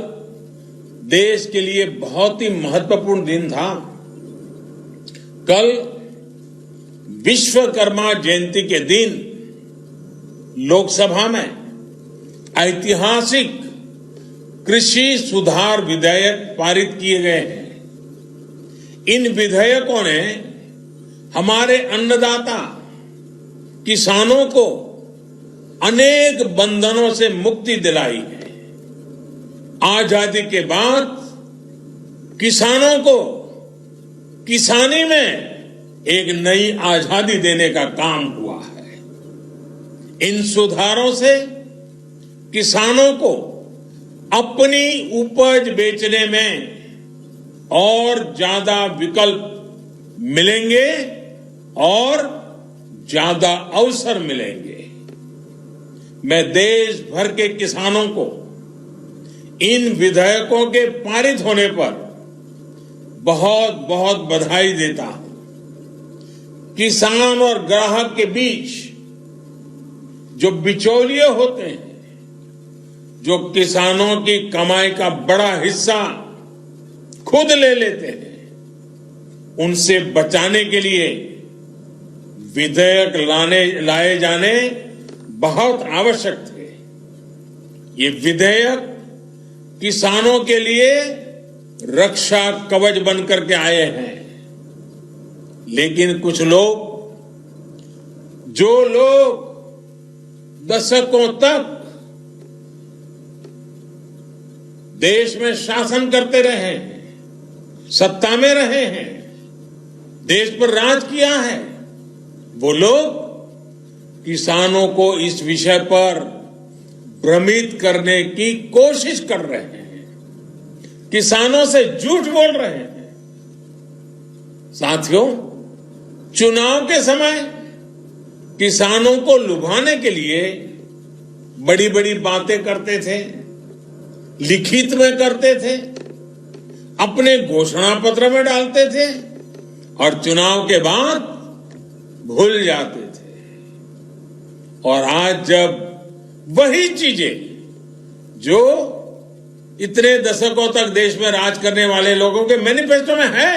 देश के लिए बहुत ही महत्वपूर्ण दिन था। कल विश्वकर्मा जयंती के दिन लोकसभा में ऐतिहासिक कृषि सुधार विधेयक पारित किए गए हैं। इन विधेयकों ने हमारे अन्नदाता किसानों को अनेक बंधनों से मुक्ति दिलाई है। आजादी के बाद किसानों को किसानी में एक नई आजादी देने का काम हुआ है। इन सुधारों से किसानों को अपनी उपज बेचने में और ज्यादा विकल्प मिलेंगे और ज्यादा अवसर मिलेंगे। मैं देश भर के किसानों को इन विधेयकों के पारित होने पर बहुत बहुत बधाई देता हूं। किसान और ग्राहक के बीच जो बिचौलिए होते हैं, जो किसानों की कमाई का बड़ा हिस्सा खुद ले लेते हैं, उनसे बचाने के लिए विधेयक लाए जाने बहुत आवश्यक थे। ये विधेयक किसानों के लिए रक्षा कवच बनकर के आए हैं। लेकिन कुछ लोग, जो लोग दशकों तक देश में शासन करते रहे हैं, सत्ता में रहे हैं, देश पर राज किया है, वो लोग किसानों को इस विषय पर भ्रमित करने की कोशिश कर रहे हैं, किसानों से झूठ बोल रहे हैं। साथियों, चुनाव के समय किसानों को लुभाने के लिए बड़ी बड़ी बातें करते थे, लिखित में करते थे, अपने घोषणा पत्र में डालते थे और चुनाव के बाद भूल जाते थे। और आज जब वही चीजें जो इतने दशकों तक देश में राज करने वाले लोगों के मैनिफेस्टो में है,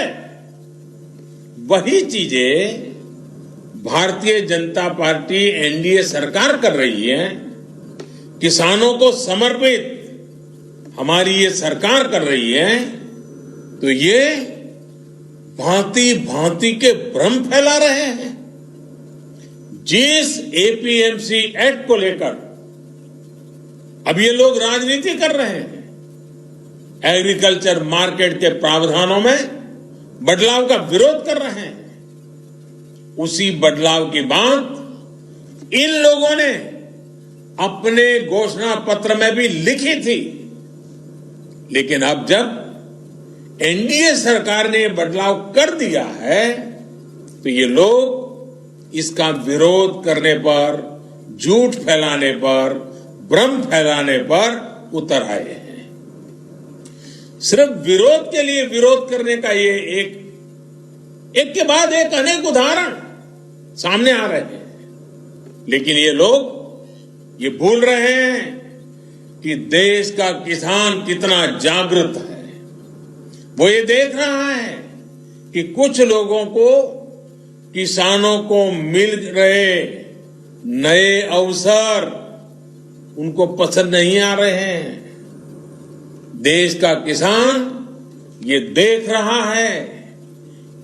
वही चीजें भारतीय जनता पार्टी एनडीए सरकार कर रही है, किसानों को समर्पित हमारी ये सरकार कर रही है, तो ये भांति भांति के भ्रम फैला रहे हैं। जिस एपीएमसी एक्ट को लेकर अब ये लोग राजनीति कर रहे हैं, एग्रीकल्चर मार्केट के प्रावधानों में बदलाव का विरोध कर रहे हैं, उसी बदलाव की बात इन लोगों ने अपने घोषणा पत्र में भी लिखी थी। लेकिन अब जब एनडीए सरकार ने बदलाव कर दिया है, तो ये लोग इसका विरोध करने पर, झूठ फैलाने पर, भ्रम फैलाने पर उतर आए हैं। सिर्फ विरोध के लिए विरोध करने का ये एक के बाद एक अनेक उदाहरण सामने आ रहे हैं। लेकिन ये लोग ये भूल रहे हैं कि देश का किसान कितना जागृत है। वो ये देख रहा है कि कुछ लोगों को, किसानों को मिल रहे नए अवसर उनको पसंद नहीं आ रहे हैं। देश का किसान ये देख रहा है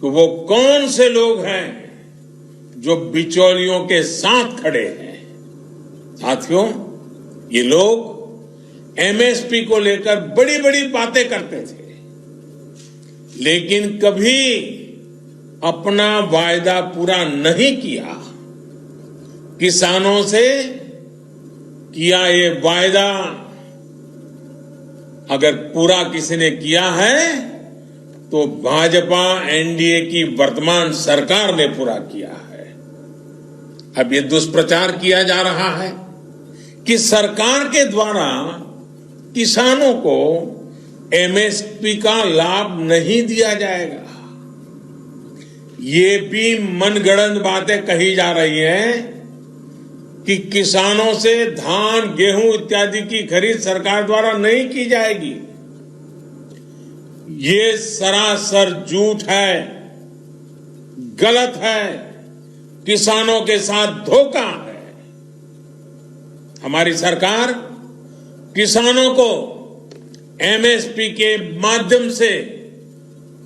कि वो कौन से लोग हैं जो बिचौलियों के साथ खड़े हैं। साथियों, ये लोग एमएसपी को लेकर बड़ी बड़ी बातें करते थे, लेकिन कभी अपना वायदा पूरा नहीं किया। किसानों से किया ये वायदा अगर पूरा किसी ने किया है तो भाजपा एनडीए की वर्तमान सरकार ने पूरा किया है। अब ये दुष्प्रचार किया जा रहा है कि सरकार के द्वारा किसानों को एमएसपी का लाभ नहीं दिया जाएगा। ये भी मनगढ़ंत बातें कही जा रही हैं कि किसानों से धान, गेहूं इत्यादि की खरीद सरकार द्वारा नहीं की जाएगी। ये सरासर झूठ है, गलत है, किसानों के साथ धोखा है। हमारी सरकार किसानों को एमएसपी के माध्यम से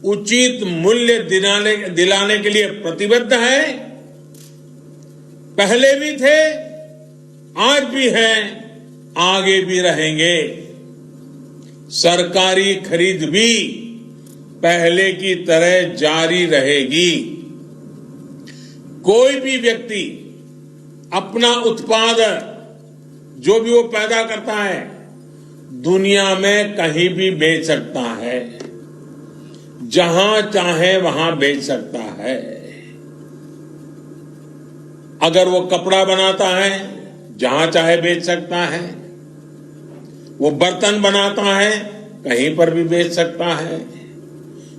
उचित मूल्य दिलाने के लिए प्रतिबद्ध है। पहले भी थे, आज भी हैं, आगे भी रहेंगे। सरकारी खरीद भी पहले की तरह जारी रहेगी। कोई भी व्यक्ति अपना उत्पाद जो भी वो पैदा करता है दुनिया में कहीं भी बेच सकता है, जहां चाहे वहां बेच सकता है। अगर वो कपड़ा बनाता है जहां चाहे बेच सकता है, वो बर्तन बनाता है कहीं पर भी बेच सकता है,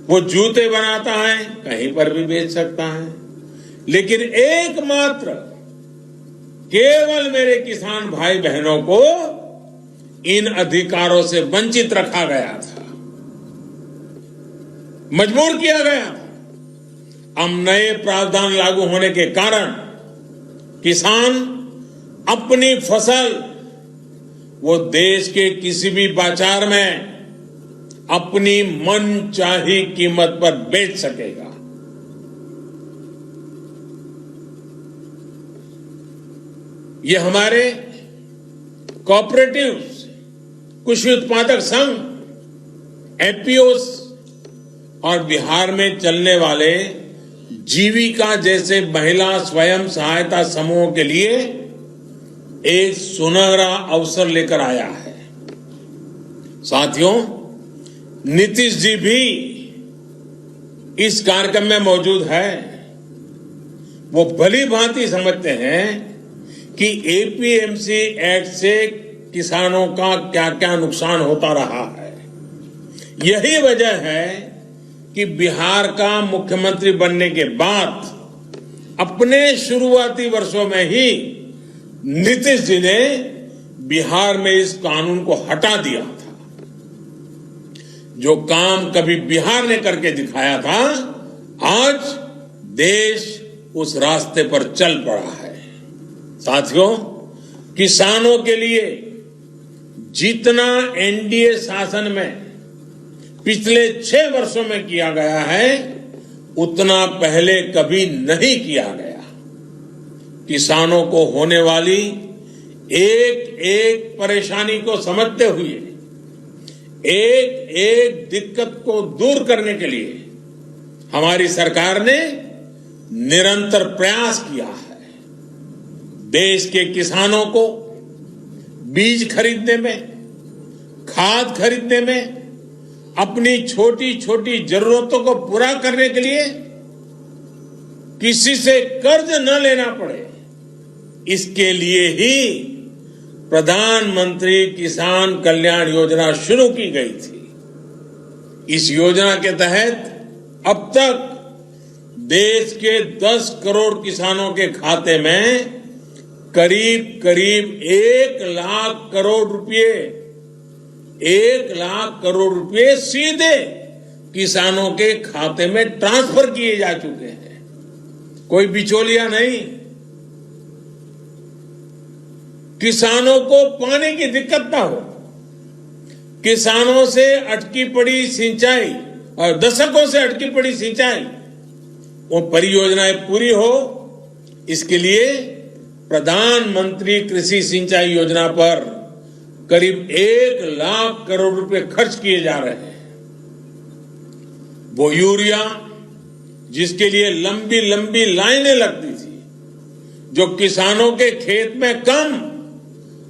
वो जूते बनाता है कहीं पर भी बेच सकता है। लेकिन एकमात्र केवल मेरे किसान भाई बहनों को इन अधिकारों से वंचित रखा गया था, मजबूर किया गया था। अब नए प्रावधान लागू होने के कारण किसान अपनी फसल वो देश के किसी भी बाजार में अपनी मनचाही कीमत पर बेच सकेगा। ये हमारे कोऑपरेटिव्स, कृषि उत्पादक संघ, एपीओस और बिहार में चलने वाले जीविका जैसे महिला स्वयं सहायता समूहों के लिए एक सुनहरा अवसर लेकर आया है। साथियों, नीतीश जी भी इस कार्यक्रम में मौजूद है। वो भली भांति समझते हैं कि एपीएमसी एक्ट से किसानों का क्या क्या नुकसान होता रहा है। यही वजह है कि बिहार का मुख्यमंत्री बनने के बाद अपने शुरुआती वर्षों में ही नीतीश जी ने बिहार में इस कानून को हटा दिया था। जो काम कभी बिहार ने करके दिखाया था, आज देश उस रास्ते पर चल पड़ा है। साथियों, किसानों के लिए जितना एनडीए शासन में पिछले 6 वर्षों में किया गया है, उतना पहले कभी नहीं किया गया। किसानों को होने वाली एक एक परेशानी को समझते हुए, एक एक दिक्कत को दूर करने के लिए हमारी सरकार ने निरंतर प्रयास किया है। देश के किसानों को बीज खरीदने में, खाद खरीदने में, अपनी छोटी छोटी जरूरतों को पूरा करने के लिए किसी से कर्ज न लेना पड़े, इसके लिए ही प्रधानमंत्री किसान कल्याण योजना शुरू की गई थी। इस योजना के तहत अब तक देश के 10 करोड़ किसानों के खाते में करीब करीब 1 लाख करोड़ रुपए, 1 लाख करोड़ रुपए सीधे किसानों के खाते में ट्रांसफर किए जा चुके हैं। कोई बिचौलिया नहीं। किसानों को पानी की दिक्कत ना हो, किसानों से अटकी पड़ी सिंचाई और दशकों से अटकी पड़ी सिंचाई, वो परियोजनाएं पूरी हो, इसके लिए प्रधानमंत्री कृषि सिंचाई योजना पर करीब 1 लाख करोड़ रुपए खर्च किए जा रहे हैं। वो यूरिया जिसके लिए लंबी लंबी लाइनें लगती थी, जो किसानों के खेत में कम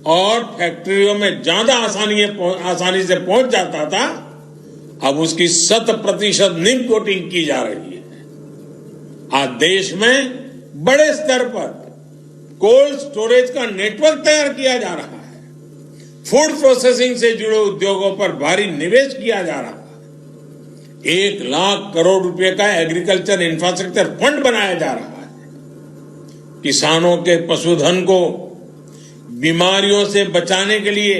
और फैक्ट्रियों में ज्यादा आसानी से पहुंच जाता था, अब उसकी 100% नीम कोटिंग की जा रही है। आज देश में बड़े स्तर पर कोल्ड स्टोरेज का नेटवर्क तैयार किया जा रहा है। फूड प्रोसेसिंग से जुड़े उद्योगों पर भारी निवेश किया जा रहा है। 1 लाख करोड़ रुपए का एग्रीकल्चर इंफ्रास्ट्रक्चर फंड बनाया जा रहा है। किसानों के पशुधन को बीमारियों से बचाने के लिए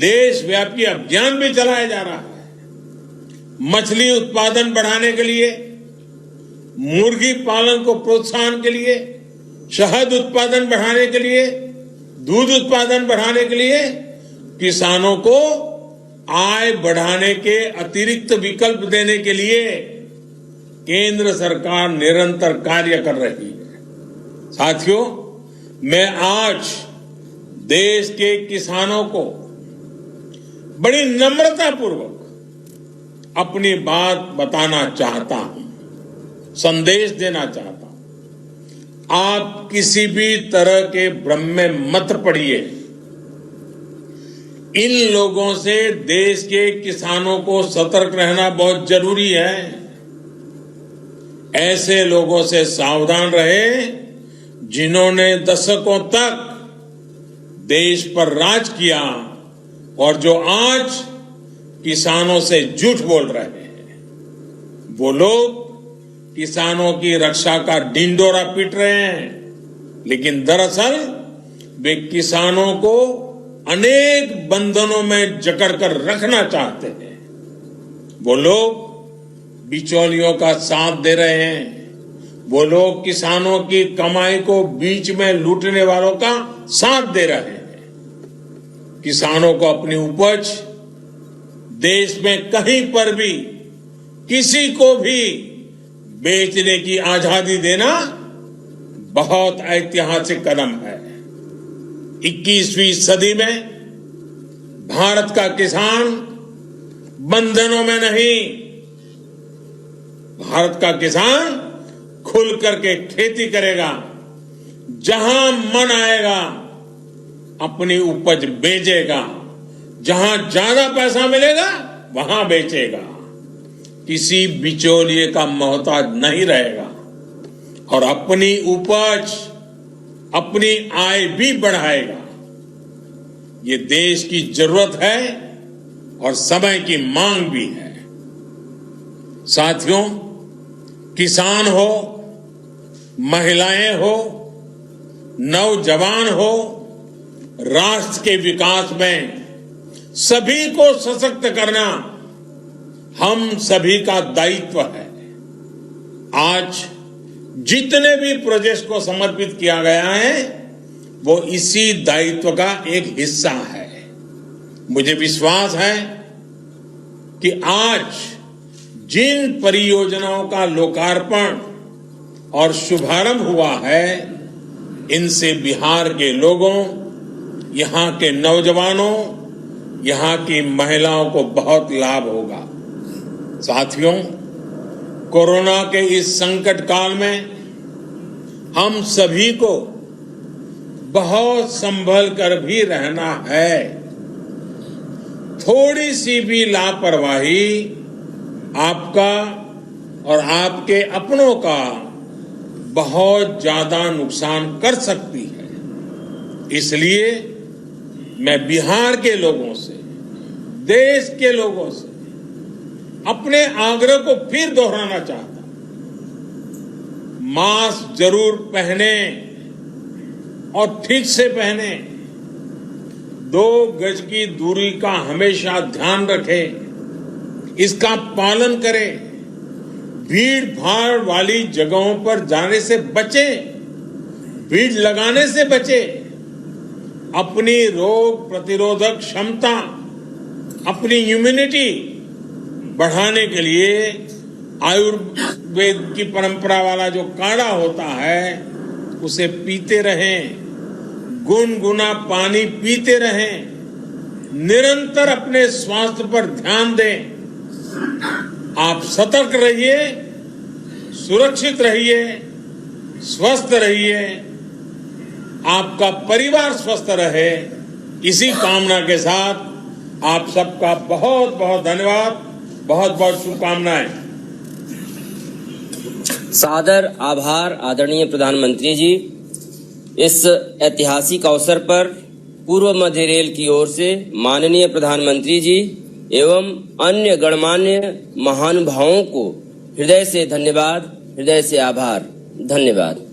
देशव्यापी अभियान भी चलाया जा रहा है। मछली उत्पादन बढ़ाने के लिए, मुर्गी पालन को प्रोत्साहन के लिए, शहद उत्पादन बढ़ाने के लिए, दूध उत्पादन बढ़ाने के लिए किसानों को आय बढ़ाने के अतिरिक्त विकल्प देने के लिए केंद्र सरकार निरंतर कार्य कर रही है। साथियों, मैं आज देश के किसानों को बड़ी नम्रता पूर्वक अपनी बात बताना चाहता हूं, संदेश देना चाहता हूं। आप किसी भी तरह के भ्रम में मत पड़िए। इन लोगों से देश के किसानों को सतर्क रहना बहुत जरूरी है। ऐसे लोगों से सावधान रहे जिन्होंने दशकों तक देश पर राज किया और जो आज किसानों से झूठ बोल रहे हैं, वो लोग किसानों की रक्षा का ढिंढोरा पीट रहे हैं, लेकिन दरअसल वे किसानों को अनेक बंधनों में जकड़ कर रखना चाहते हैं। वो लोग बिचौलियों का साथ दे रहे हैं, वो लोग किसानों की कमाई को बीच में लूटने वालों का साथ दे रहे हैं। किसानों को अपनी उपज देश में कहीं पर भी किसी को भी बेचने की आजादी देना बहुत ऐतिहासिक कदम है। 21वीं सदी में भारत का किसान बंधनों में नहीं, भारत का किसान खुल करके खेती करेगा, जहां मन आएगा अपनी उपज बेचेगा, जहां ज्यादा पैसा मिलेगा वहां बेचेगा, किसी बिचौलिए का मोहताज नहीं रहेगा और अपनी उपज, अपनी आय भी बढ़ाएगा। ये देश की जरूरत है और समय की मांग भी है। साथियों, किसान हो, महिलाएं हो, नौजवान हो, राष्ट्र के विकास में सभी को सशक्त करना हम सभी का दायित्व है। आज जितने भी प्रोजेक्ट को समर्पित किया गया है वो इसी दायित्व का एक हिस्सा है। मुझे विश्वास है कि आज जिन परियोजनाओं का लोकार्पण और शुभारंभ हुआ है, इनसे बिहार के लोगों, यहां के नौजवानों, यहां की महिलाओं को बहुत लाभ होगा। साथियों, कोरोना के इस संकट काल में हम सभी को बहुत संभल कर भी रहना है। थोड़ी सी भी लापरवाही आपका और आपके अपनों का बहुत ज्यादा नुकसान कर सकती है। इसलिए मैं बिहार के लोगों से, देश के लोगों से अपने आग्रह को फिर दोहराना चाहता हूं। मास्क जरूर पहने और ठीक से पहने, 2 गज की दूरी का हमेशा ध्यान रखें, इसका पालन करें, भीड़ भाड़ वाली जगहों पर जाने से बचें, भीड़ लगाने से बचें, अपनी रोग प्रतिरोधक क्षमता, अपनी इम्यूनिटी बढ़ाने के लिए आयुर्वेद की परंपरा वाला जो काढ़ा होता है उसे पीते रहें, गुनगुना पानी पीते रहें, निरंतर अपने स्वास्थ्य पर ध्यान दें। आप सतर्क रहिए, सुरक्षित रहिए, स्वस्थ रहिए, आपका परिवार स्वस्थ रहे, इसी कामना के साथ आप सबका बहुत बहुत धन्यवाद, बहुत बहुत शुभकामनाएं। सादर आभार आदरणीय प्रधानमंत्री जी। इस ऐतिहासिक अवसर पर पूर्व मध्य रेल की ओर से माननीय प्रधानमंत्री जी एवं अन्य गणमान्य महानुभावों को हृदय से धन्यवाद, हृदय से आभार। धन्यवाद।